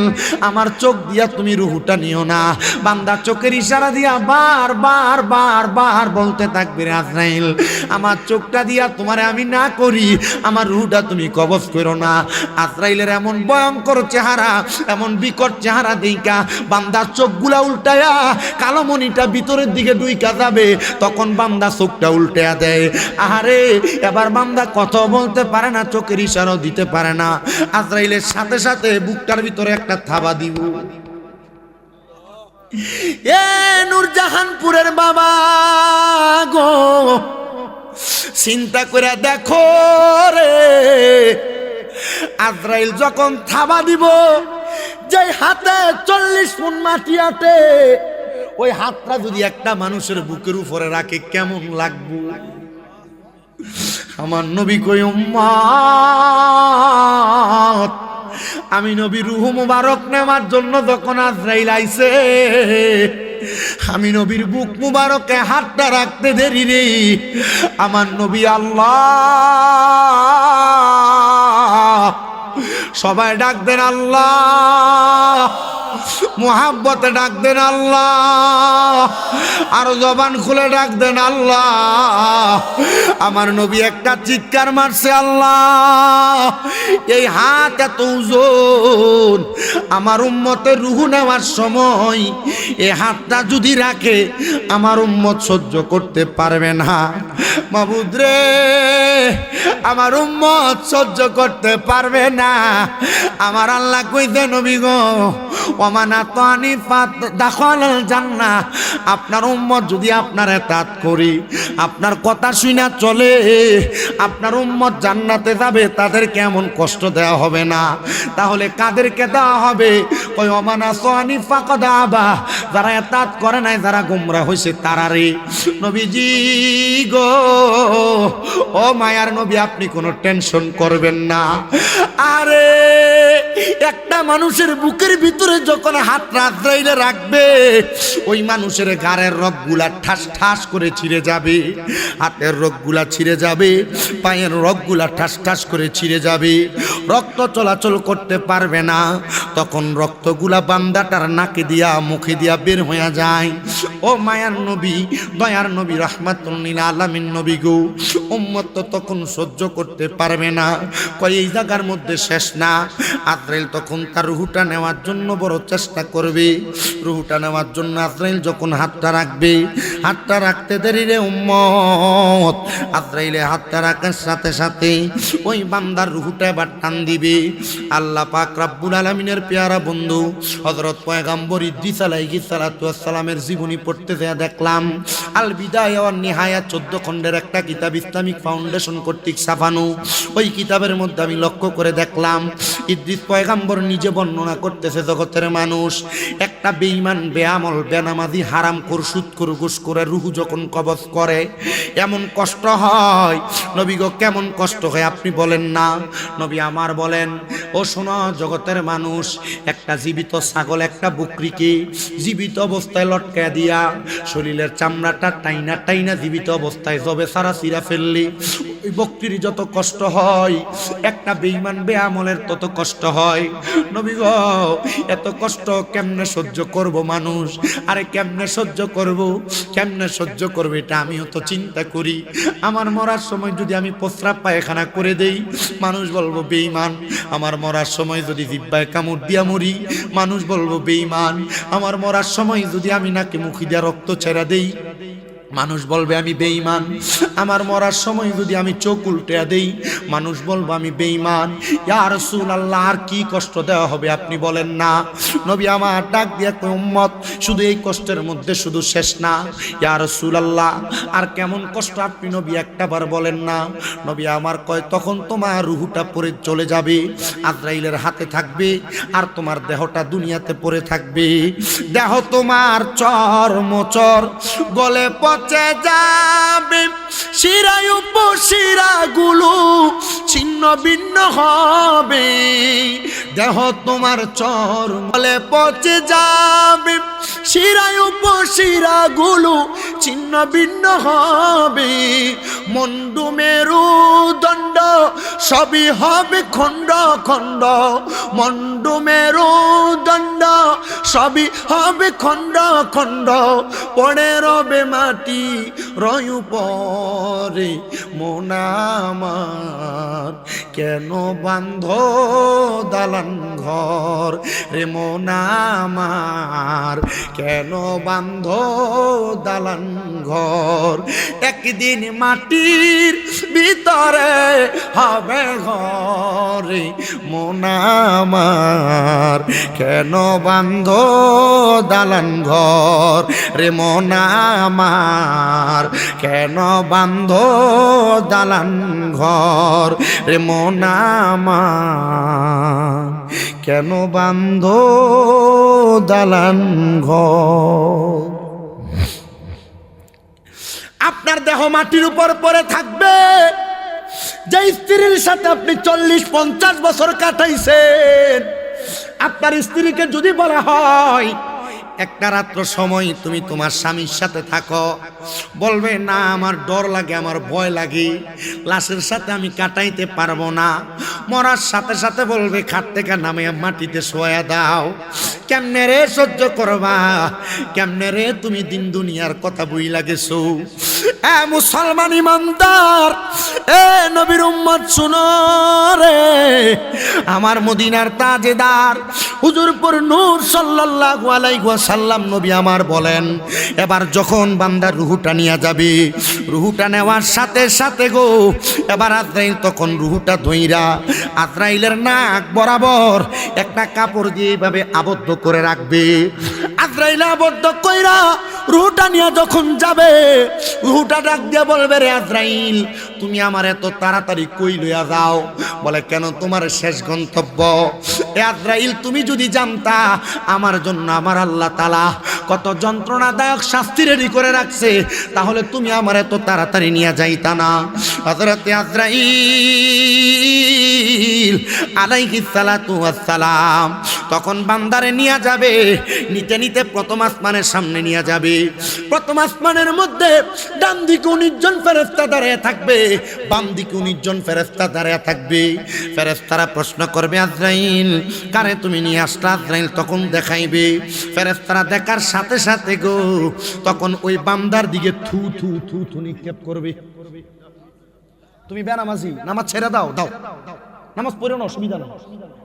আমার চোখ দিয়া তুমি রূহটা নিও না। বান্দা চোখের ইশারা দিয়া বার বার বার বার বলতে থাকবে, রে আজরাইল, আমার চোখটা দিয়া তোমারে আমি না করি, আমার রূহটা তুমি কবজ করো না। আজরাইলের এমন ভয়ঙ্কর চেহারা, এমন বিকট চেহারা দেইকা বান্দার চোখগুলা উল্টায়া কালো মণিটা ভিতরের দিকে ডুইকা যাবে, তখন বান্দা চোখটা উল্টায়া দেয়। আহারে, এবার বান্দা কথা বলতে পারে না, চোখের ইশারাও দিতে পারে না। আজরাইলের সাথে সাথে বুকটার ভিতরে একটা থাবা দিব। এ নূরজাহানপুরের বাবা গো, চিন্তা করে দেখো রে, আজরাইল যখন থাবা দিব, যে হাতে 40 মণ মাটি আটে, ওই হাতটা যদি একটা মানুষের বুকের উপরে রাখে কেমন লাগবে? আমার নবী কই, উম্মত, আমি নবী রূহ মুবারক নেওয়ার জন্য যখন আজরাইল আইছে, আমি নবীর বুক মুবারকে হাতটা রাখতে দেরি রে, আমার নবী আল্লাহ, সবাই ডাক দেন আল্লাহ, মুহাব্বতে ডাক দেন আল্লাহ, আর জবান খুলে ডাক দেন আল্লাহ। আমার নবী একটা চিৎকার মারছে, আল্লাহ, এই হাত এত ওজন, আমার উম্মতের রূহ নেওয়ার সময় এই হাতটা যদি রাখে আমার উম্মত সহ্য করতে পারবে না। মাবুদ রে, আমার উম্মত সহ্য করতে পারবে না। আমার আল্লাহ কইতে, নবী গো, ওমানাতানি দাখালাল জান্নাহ, আপনার উম্মত যদি আপনার ইতাআত করি, আপনার কথা শুনা চলে, আপনার উম্মত জান্নাতে যাবে, তাদের কেমন কষ্ট দেওয়া হবে না? তাহলে কাদেরকে দেওয়া হবে? কই ওমানাসানি ফাকাদ আবা, যারা ইতাআত করে নাই, যারা গোমরা হইছে তারারে। নবীজি গো, ও মায়ার নবী, আপনি কোনো টেনশন করবেন না। আরে, একটা মানুষের বুকের ভিতরে যখন হাত আজরাইলে রাখবে, ওই মানুষের গাড়ের রগগুলা ঠাস ঠাস করে ছিঁড়ে যাবে, হাতের রগগুলা ছিঁড়ে যাবে, পায়ের রগগুলা ঠাস ঠাস করে ছিঁড়ে যাবে, রক্ত চলাচল করতে পারবে না। তখন রক্তগুলা বান্দাটার নাকে দিয়া মুখে দিয়া বের হয়ে যায়। ও মায়ার নবী, দয়ার নবী, রাহমাতুল লিল আলামিন নবী গো, উম্মত তো তখন সহ্য করতে পারবে না। কয় এই জায়গার মধ্যে শেষ না। আজরাইল তখন তার রূহটা নেওয়ার জন্য বড় চেষ্টা করবে। রূহটা নেওয়ার জন্য আজরাইল যখন হাতটা রাখবে, হাতটা রাখতে দেরি রে উম্মত, আজরাইলে হাতটা রাখার সাথে সাথে ওই বান্দার রূহটা এবার টান দিবে। আল্লাহ পাক রব্বুল আলামিনের পেয়ারা বন্ধু হযরত পয়গম্বর ইদ্রিস আলাইহিস সালাতু ওয়াস সালামের জীবনী করতে যেয়ে দেখলাম আল বিদায়া ওয়ান নিহায়া 14 খণ্ডের একটা কিতাব ইসলামিক ফাউন্ডেশন কর্তৃক ছাপানো। ওই কিতাবের মধ্যে আমি লক্ষ্য করে দেখলাম ইদ্রিস পয়গাম্বর নিজে বর্ণনা করতেছে জগতের মানুষ একটা বেঈমান বেআমল বেনামাজি হারামখোর সুদখোর ঘুষখোরের রূহ যখন কবজ করে এমন কষ্ট হয়। নবী গো কেমন কষ্ট হয় আপনি বলেন না। নবী আমার বলেন ও শোনো জগতের মানুষ, একটা জীবিত ছাগল একটা বকরিকে জীবিত অবস্থায় লটকায়া দিয়া শরীরের চামড়াটা টাইনা টাইনা জীবিত অবস্থায় জবে সারা চিরা ফেললি ওই বকরির যত কষ্ট হয় একটা বেঈমান বেআমলের তত কষ্ট হয়। নবী গো এত কষ্ট কেমনে সহ্য করব মানুষ? আরে কেমনে সহ্য করব, কেমনে সহ্য করবে এটা আমিও তো চিন্তা করি। আমার মরার সময় যদি আমি প্রস্রাব পায়খানা করে দেই মানুষ বলবো বেঈমান। আমার মরার সময় যদি জিহ্বায় কামড় দিয়া মরি মানুষ বলবো বেঈমান। আমার মরার সময় যদি আমি নাকে মুখি দিয়া রক্ত ছেড়া দেই মানুষ বলবে আমি বেঈমান। আমার মরার সময় যদি আমি চোখ উল্টে দেই মানুষ বলবো আমি বেঈমান। ইয়া রাসূলুল্লাহ আর কি কষ্ট দেওয়া হবে আপনি বলেন না। নবী আমার ডাক দিয়া কয় উম্মত শুধু এই কষ্টের মধ্যে শুধু শেষ না। ইয়া রাসূলুল্লাহ আর কেমন কষ্ট আপনি নবী একটাবার বলেন না। নবী আমার কয় তখন তোমার রূহটা পড়ে চলে যাবে, আজরাইলের হাতে থাকবে আর তোমার দেহটা দুনিয়াতে পড়ে থাকবে। দেহ তোমার চর্মচর গলে পচে যাবে, শিরায় উপশিরাগুলো ছিন্ন ভিন্ন হবে। দেহ তোমার চর্মলে পচে যাবে, শিরায় উপশিরাগুলো ছিন্ন ভিন্ন হবে। মন্ডু মেরুদণ্ড সবই হবে খণ্ড খণ্ড, মন্ডু মেরুদণ্ড সবই হবে খণ্ড খণ্ড। পড়ে রবে মাটি রয়ু পরে মন আমার কেন বান্ধ দালান ঘর রে মন আমার কেন বান্ধ দালান ঘর। একদিন মাটির ভিতরে হবে ঘরে মন আমার কেন বান্ধ দালান ঘর রে মন আমার কেন বান্ধ দালান ঘর রে মন আমার কেন বান্ধ দালান ঘর। আপনার দেহ মাটির উপর পড়ে থাকবে। যে স্ত্রীর সাথে আপনি 40-50 বছর কাটাইছেন আপনার স্ত্রীকে যদি বলা হয় একটা রাত্র সময় তুমি তোমার স্বামীর সাথে থাকো, বলবে না আমার ডর লাগে আমার ভয় লাগে, লাশের সাথে আমি কাটাইতে পারবো না। মরার সাথে সাথে বলবে খাট থেকে নামে মাটিতে শোয়া দাও। কেমনে রে সহ্য করবা? কেমনে রে তুমি দিন দুনিয়ার কথা বইলা গেছো? এ মুসলমান ইমানদার, এ নবীর উম্মত শুনো রে, আমার মদিনার তাজেদার হুজুরপুর নূর সাল্লাল্লাহু আলাইহি ওয়াসাল্লাম নবী আমার বলেন এবার যখন বান্দার রূহটা নিয়ে যাবে, রূহটা নেওয়ার সাথে সাথে গো এবার আজরাইল তখন রূহটা ধইরা আজরাইলের নাক বরাবর একটা কাপড় দিয়ে এইভাবে আবদ্ধ করে রাখবে। আজরাইল আবদ্ধ কইরা রূহটা নিয়ে যখন যাবে রূহটা ডাক দিয়ে বলবে রে আজরাইল তুমি আমার এত তাড়াতাড়ি কই লইয়া যাও? বলে কেন তোমার শেষ গন্তব্য? এ আজরাইল তুমি যদি জানতা আমার জন্য আমার আল্লাহ তাআলা কত যন্ত্রণাদায়ক শাস্তি রেডি করে রাখছে তাহলে তুমি আমার এত তাড়াতাড়ি নিয়ে যাইতা না। হযরত আজরাইল আলাইহিস সালাতু ওয়াস সালাম তখন বান্দারে নিয়ে যাবে, নিতে নিতে প্রথম আসমানের সামনে নিয়ে যাবে। প্রথম আসমানের মধ্যে ডান দিকে 19 জন ফেরেশতা দাঁড়িয়ে থাকবে, বাম দিকে 19 জন ফেরেশতা দাঁড়িয়ে থাকবে। ফেরেশতারা প্রশ্ন করবে আজরাইল কারে তুমি নিয়ে আসলা? আজরাইল তখন দেখাইবে। ফেরেশতারা দেখার সাথে সাথে গো তখন ওই বান্দার দিকে থু থু থু থু নিক্ষেপ করবে। তুমি বেনামাজি, নামাজ ছেড়ে দাও, দাও নামাজ পড়ো না, অসুবিধা নেই।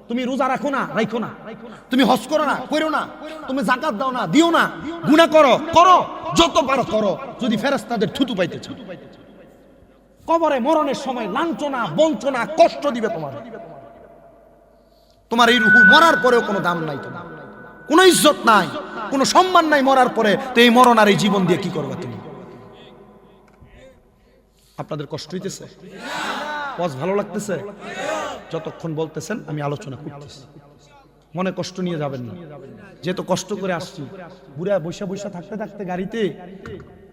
তুমি রোজা রাখো না, রাখো না। তুমি হজ করো না, করো না। তুমি যাকাত দাও না, দিও না। গুনাহ করো, করো, যত পারো করো। যদি ফেরেশতাদের থুতু পাইতে চাও, কবরে মরণের সময় লাঞ্ছনা বঞ্চনা কষ্ট দিবে তোমার। তোমার এই রূহ মরার পরেও কোনো দাম নাই তোমার। কোনো ইজ্জত নাই, কোনো সম্মান নাই মরার পরে। তো এই মরণ আর এই জীবন দিয়ে কি করবা তুমি? আপনাদের কষ্ট হইতেছে? ওয়াজ ভালো লাগতেছে? যতক্ষণ বলতেছেন আমি আলোচনা করতেছি, মনে কষ্ট নিয়ে যাবেন না। যেহেতু কষ্ট করে আসছি, বুড়া বৈশা থাকতে থাকতে গাড়িতে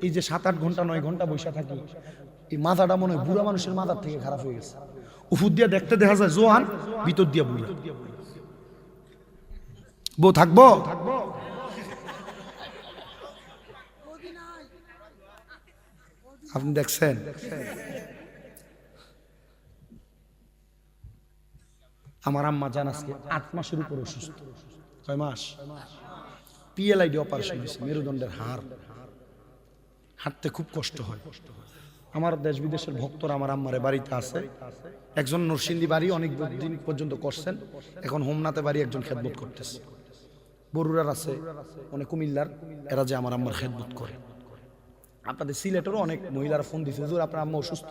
এই যে 7-8 ঘন্টা 9 ঘন্টা বৈশা থাকি, এই মাথাটা মনে হয় বুড়া মানুষের মাথার থেকে খারাপ হয়ে গেছে। উপর দিয়ে দেখতে দেখা যায় জোয়ান, ভিতর দিয়ে বুড়া। বউ থাকবো? আপনি দেখছেন? আমার আম্মা জান আজকে 8 মাসের উপর অসুস্থ। 6 মাস। পিএলআইডি অপারেশন হয়েছে, মেরুদণ্ডের হাড়, হাঁটতে খুব কষ্ট হয়। আমার দেশ বিদেশের ভক্তরা আমার আম্মারে বাড়িতে আছে। একজন নরসিংদী বাড়ি অনেক দিন পর্যন্ত করছেন, এখন হোমনাথে বাড়ি একজন খেদমত করতেছে। বরুড়ার আছে, অনেক কুমিল্লার, এরা যে আমার আম্মার খেদমত করে। আপনাদের সিলেটেরও অনেক মহিলারা ফোন দিচ্ছে, হুজুর আপনার আম্মা অসুস্থ,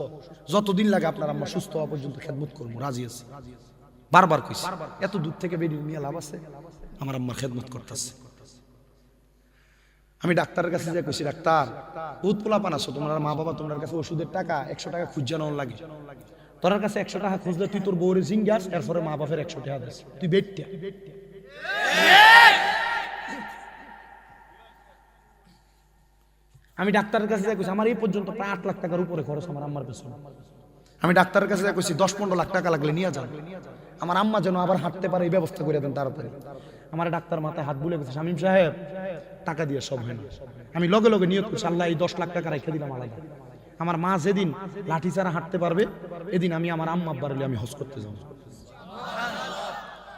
যতদিন লাগে আপনার আম্মা সুস্থ হওয়া পর্যন্ত খেদমত করবো, রাজি আছি। বারবার কইছি, এত দূর থেকে বেরিয়ে নিয়ে লাভ আছে? আমার আম্মার খেদমত করতেছে। আমি ডাক্তারের কাছে যে কইছি, ডাক্তার বহুত পোলাপান আছো, তোমার মা বাবা তোমার কাছে ওষুধের টাকা 100 টাকা খুঁজে নেওয়ার লাগে, তোর কাছে 100 টাকা খুঁজলে তুই তোর বউরে জিঙ্গাস, এরপরে মা বাপের 100 টাকা দিস, তুই বেটটা। আমি ডাক্তারের কাছে যাই কইছি, আমার এই পর্যন্ত প্রায় 8 লাখ টাকার উপরে খরচ আমার আম্মার পেছনে। আমি ডাক্তারের কাছে যাই কইছি 10-15 লাখ টাকা লাগলে নিয়ে যান, আমার আম্মা যেন আবার হাঁটতে পারে এই ব্যবস্থা করে দেন তাড়াতাড়ি। আমার ডাক্তার মাথায় হাত বুলে গেছে, শামীম সাহেব টাকা দিয়ে সব হয় না। আমি লগে লগে নিয়ত করছি, আল্লাহ এই 10 লাখ টাকা রেখে দিলাম আলাদা, আমার মা যেদিন লাঠি ছাড়া হাঁটতে পারবে এদিন আমি আমার আম্মা আব্বার হলে আমি হজ করতে যাবো,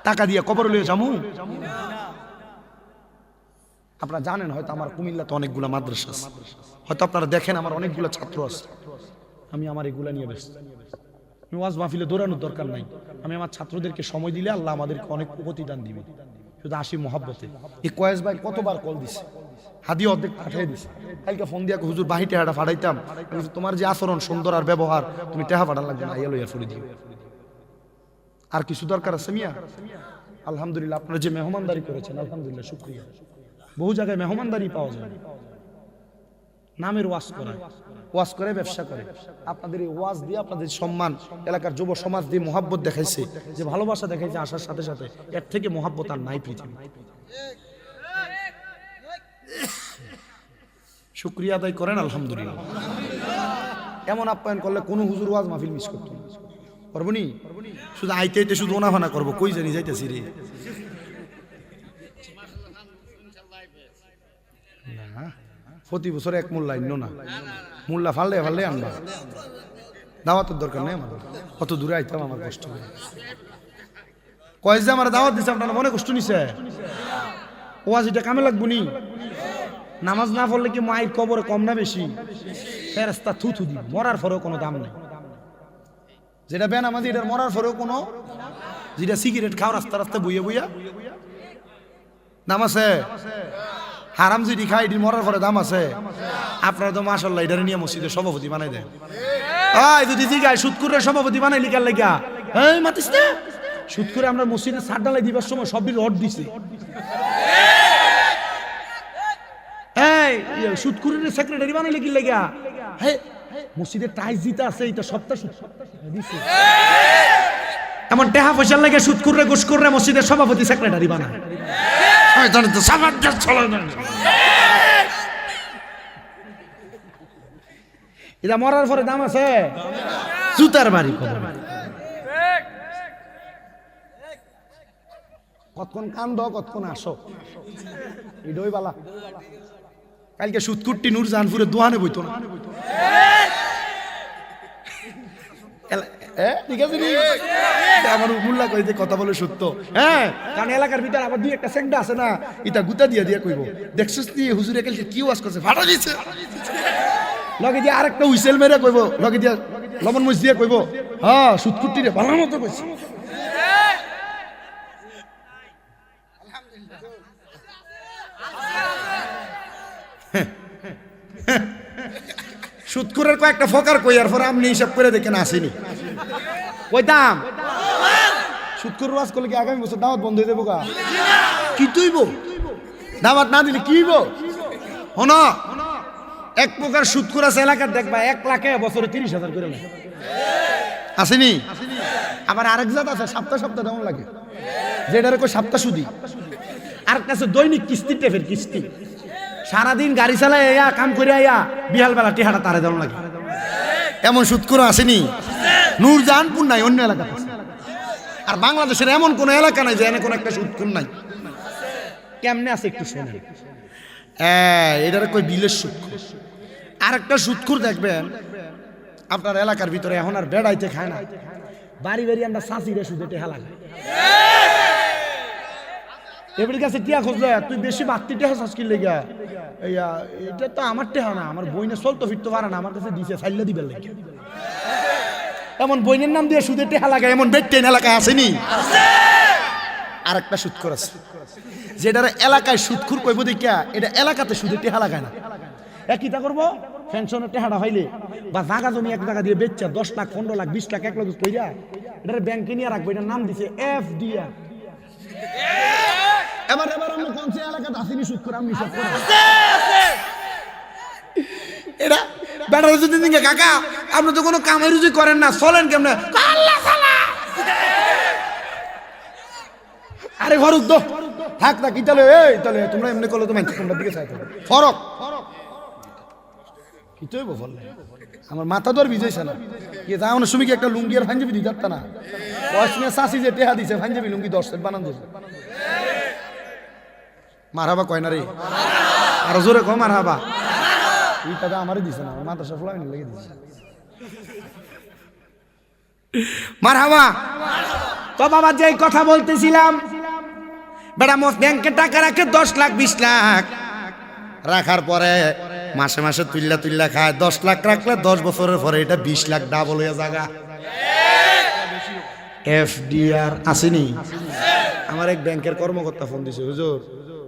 টাকা দিয়ে কবর লয়ে যাবো। আপনারা জানেন হয়তো আমার কুমিল্লাতে অনেকগুলা মাদ্রাসা আছে, হয়তো আপনারা দেখেন আমার অনেকগুলা ছাত্র আছে, আমি আমার এগুলা নিয়ে ব্যস্ত। আমি ওয়াজ মাহফিলে দৌড়ানোর দরকার নাই, আমি আমার ছাত্রদেরকে সময় দিলে আল্লাহ আমাদেরকে অনেক প্রতিদান দিবে, শুধু আসি মহাব্বতে। এই কয়েস ভাই কতবার কল দিছে, হাদিয়া অর্ধেক পাঠিয়ে দিছে, কালকে ফোন দিয়া হুজুর বাহি টেহাটা ফাটাইতাম, তোমার যে আচরণ সুন্দর আর ব্যবহার, তুমি টেহা ফাটান লাগবে না, ইয়া ফুড়ে দিও। আর কিছু দরকার আছে মিয়া? আলহামদুলিল্লাহ আপনারা যে মেহমানদারি করেছেন, আলহামদুলিল্লাহ শুকরিয়া। বহু জায়গায় মেহমানদারি পাওয়া যায়, নামের ওয়াজ করায়, ওয়াজ করে ব্যবসা করে। আপনাদের এই ওয়াজ দিয়ে আপনাদের সম্মান এলাকার যুব সমাজ দিয়ে মোহাব্বত দেখাইছে, যে ভালোবাসা দেখাইছে, আসার সাথে সাথে এর থেকে মোহাব্বত আর নাই পৃথিবী। শুকরিয়া আদায় করেন আলহামদুলিল্লাহ। এমন আপ্যায়ন করলে কোনো হুজুর ওয়াজ মাহফিল মিস করতো না, পারবো নি? শুধু আইতে আইতে শুধু ওনাফানা করবো, কই জানি যাইতেছি রে। প্রতি বছর এক মোল্লা আইন না, মোল্লা ফাললে ফাললে আনবা, দাওয়াতের দরকার নেই আমার, কত দূরে আইতাম আমার কষ্ট করে। কয় যে আমার দাওয়াত দিচ্ছে, আপনার মনে কষ্ট নিছে, ওয়াজ এটা কামে লাগবো নি? নামাজ না পড়লে কি মায়ের কবরে কম না বেশি? ফেরেশতা থু থু দিব, মরার পরেও কোনো দাম নেই। যেটা বেনামাজি এটার মরার পরেও কোনো, যেটা সিগারেট খাও রাস্তা রাস্তা বইয়া বইয়া দাম আছে, হারাম যদি খাই এটি মরার পরে দাম আছে। আপনারা তো মাশাআল্লাহ এটারে নিয়ে মসজিদের সভাপতি বানাই দেন। যদি জিগায় সুদকুরের সভাপতি বানাই লিখার লেগা, এই মাতিস না, সুদকুরে আমরা মসজিদে ছাদ ঢালাই দিবার সময় সবই রড দিছে, এই সুদকুরের সেক্রেটারি বানাইলে কি লেগা, হ্যাঁ মসজিদের টাইস দিতে আছে, এটা সপ্তাহ দিছে, এমন টেহা পয়সার লেগে সুদকুরে ঘুষকুরে মসজিদের সভাপতি সেক্রেটারি বানায়। এটা মরার পরে দাম আছে, জুতার বাড়ি। কতক্ষণ কান্দ কতক্ষণ আসো, এডই বালা। কালকে সুদকুট্টি নূরজাহানপুরে দোহানে বইতো না, ঠিক আছে নি? আমার মুল্লা কইতে কথা বলে সত্য, হ্যাঁ, কারণ এলাকার ভিতরে আবার দুই একটা সেন্ডা আছে না, এটা গুতা দিয়া দিয়া কইব, দেখছিস তুই হুজুরে কালকে কি ওয়াজ করছে, ফাটা দিছে, লগে দিয়ে আরেকটা হুইসেল মেরে কইব, লগে দিয়া লবণ মরিচ দিয়ে কইব, হ্যাঁ সুদকুট্টি রে ভালো মতো কইছে। সুদকুরের কয়েকটা ফকার কই, আর পরে আপনি হিসাব করে দেখেন আসেনি কইতাম। সুদকুর ওয়াজ করলে কি আগামী বছর দাওয়াত বন্ধ হয়ে যাবো? কি তুইব দাওয়াত না দিলে কি হইব? শোনো, এক প্রকার সুদখোর আছে এলাকার, দেখবা 1 লাখে বছরে 30,000 করে নেয়, আসেনি? আবার আরেক জাত আছে সপ্তাহ সপ্তাহ দেওয়া লাগে, যেটার কই সপ্তাহ সুদি। আর কাছে দৈনিক কিস্তি টেফের কিস্তি, সারাদিন গাড়ি চালায় আইয়া কাম করে আইয়া বিহাল বেলা টিহাটা তারে দেওয়া লাগে। এমন সুদখোর আসেনি? নূরজাহানপুর নাই, অন্য এলাকা আছে। আর বাংলাদেশের এমন কোন এলাকা নাই যে এনে কোন একটা সুদখোর নাই। কেমনে আছে একটু শোনেন। এটার কই বিলের সুদখোর। আর একটা সুদখোর দেখবেন আপনার এলাকার ভিতরে, এখন আর বেড়াইতে খায় না, বাড়ি বাড়ি আমরা চাষিরে সুদে টেহা লাগাই। এবার কাছে টিয়া খুঁজলে, তুই বেশি বাড়তি টেহা চাষ কিনলে গা, এটা তো আমার টেহা না, আমার বইনে চলতো ফিরতে পারে না, আমার কাছে দিছে চাইলে দিবে লাগে। এমন বইনের নাম দিয়ে সুদে টেহা লাগায়, এমন বেটটেন এলাকায় আসেনি? আর একটা সুদখোর আছে, যেটার এলাকায় সুদখোর কইব দেখিয়া এটা এলাকাতে সুদে টেহা লাগায় না। কিটা করবো, পেনশনের টেহাটা হইলে বা জায়গা জমি এক জায়গা দিয়ে বেচা 10 লাখ 15 লাখ 20 লাখ 1 লাখ কইরা এটার ব্যাংকে নিয়ে রাখবো, এটার নাম দিছে এফডিআর। এবার আমরা কোন এলাকাতে আসেনি সুদখোর? আমি সব এটা বেটার যদি দিন কাকা আপনি তো কোনো কামাই রুজি করেন না, চলেন কেমনে? আরে ঘর উদ্যোগ থাক থাক, ইতালে এই তাহলে তোমরা এমনি করলে তো মানছি, তোমরা দিকে চাইতে ফরক কি তৈব বললে আমার মাথা তো আর ভিজাইছে না। ইয়ে যাও না সুমি কি একটা লুঙ্গি আর পাঞ্জাবি দিতে পারত না? পয়সা চাষি যে টেহা দিছে পাঞ্জাবি লুঙ্গি 10 সেট বানান দিছে। মারহাবা কয় না রে, আরো জোরে কম মারহাবা। এই টাকা আমারই দিছে না, আমার মাদ্রাসা ফুলাইনি লেগে দিছে। মারহাবা। তো বাবা যে কথা বলতেছিলাম, বেটা মোট ব্যাংকে টাকা রাখে 10 লাখ 20 লাখ, রাখার পরে মাসে মাসে তুল্লা খায়। 10 লাখ রাখলে 10 বছরের পরে এটা 20 লাখ ডাবল হয়ে জায়গা। এফডিআর আসেনি? আমার এক ব্যাংকের কর্মকর্তা ফোন দিছে, হুজুর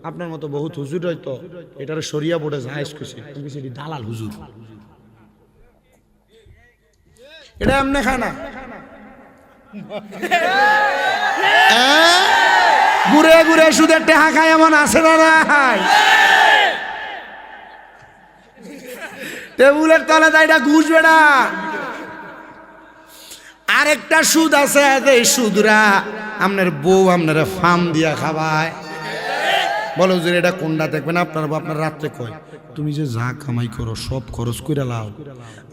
আপনার মতো বহুত হুজুর হয়তো এটার শরিয়া বোর্ডে জায়েজ করছে, কিন্তু দালাল হুজুর, এটা এমনি খায় না, ঘুরে ঘুরে সুদের টেহা খায়, এমন আছে না নাই? টেবুলের তলে যাইটা ঘুষ বেড়া। আরেকটা সুদ আছে, এই সুদরা আপনার বউ আপনার ফার্ম দিয়া খাবায়। বলো যে এটা কোনটা দেখবেন আপনার আপনার রাত্রে কয়, তুমি যে যা কামাই করো সব খরচ করে লাও,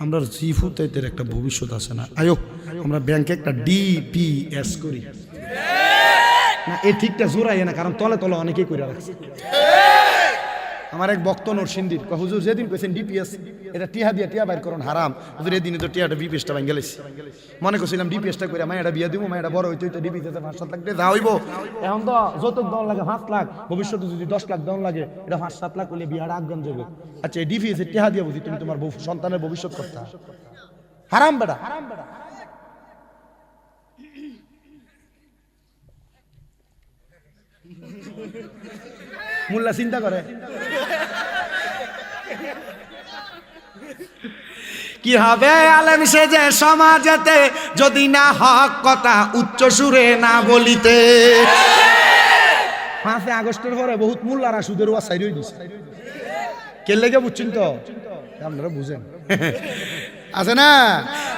আমরা জিফুতের একটা ভবিষ্যৎ আছে না, আয়ো আমরা ব্যাংকে একটা ডিপিএস করি না। এই ঠিকটা জোরাই না, কারণ তলে তলে অনেকেই করে রাখছে। আমার এক বক্ত নরসিংদীর হুজুর যেদিন কইছেন ডিপিএস এটা টিহা দিয়া টিহা বাইর করুন হারাম, হুজুর এদিনে তো টিহাটা বিপিএসটা ভাঙ গেলেছি। মনে করছিলাম ডিপিএসটা করে মায়েরা বিয়া দিব, মায়েরা বড় হইতে হইতে ডিপিএস 5-7 লাখ যা হইব। এখন তো যৌতুক দেওয়ার লাগে 5 লাখ, ভবিষ্যতে যদি 10 লাখ দেওয়ার লাগে, এটা 5-7 লাখ হলে বিয়াটা আগাম যাবে। আচ্ছা এই ডিপিএস এর টিহা দিয়া বুঝি তুমি তোমার সন্তানের ভবিষ্যৎ করতে হারাম বেটা। মোল্লা চিন্তা করে কি হবে আলেম সেজে সমাজেতে, যদি না হক কথা উচ্চ সুরে না বলিতে। 5 আগস্টের পরে বহুত মোল্লারা সুদের ওয়া সাইড হয়ে দিছে। কে লেগে বুঝছেন তো আপনারা বুঝেন আছে না?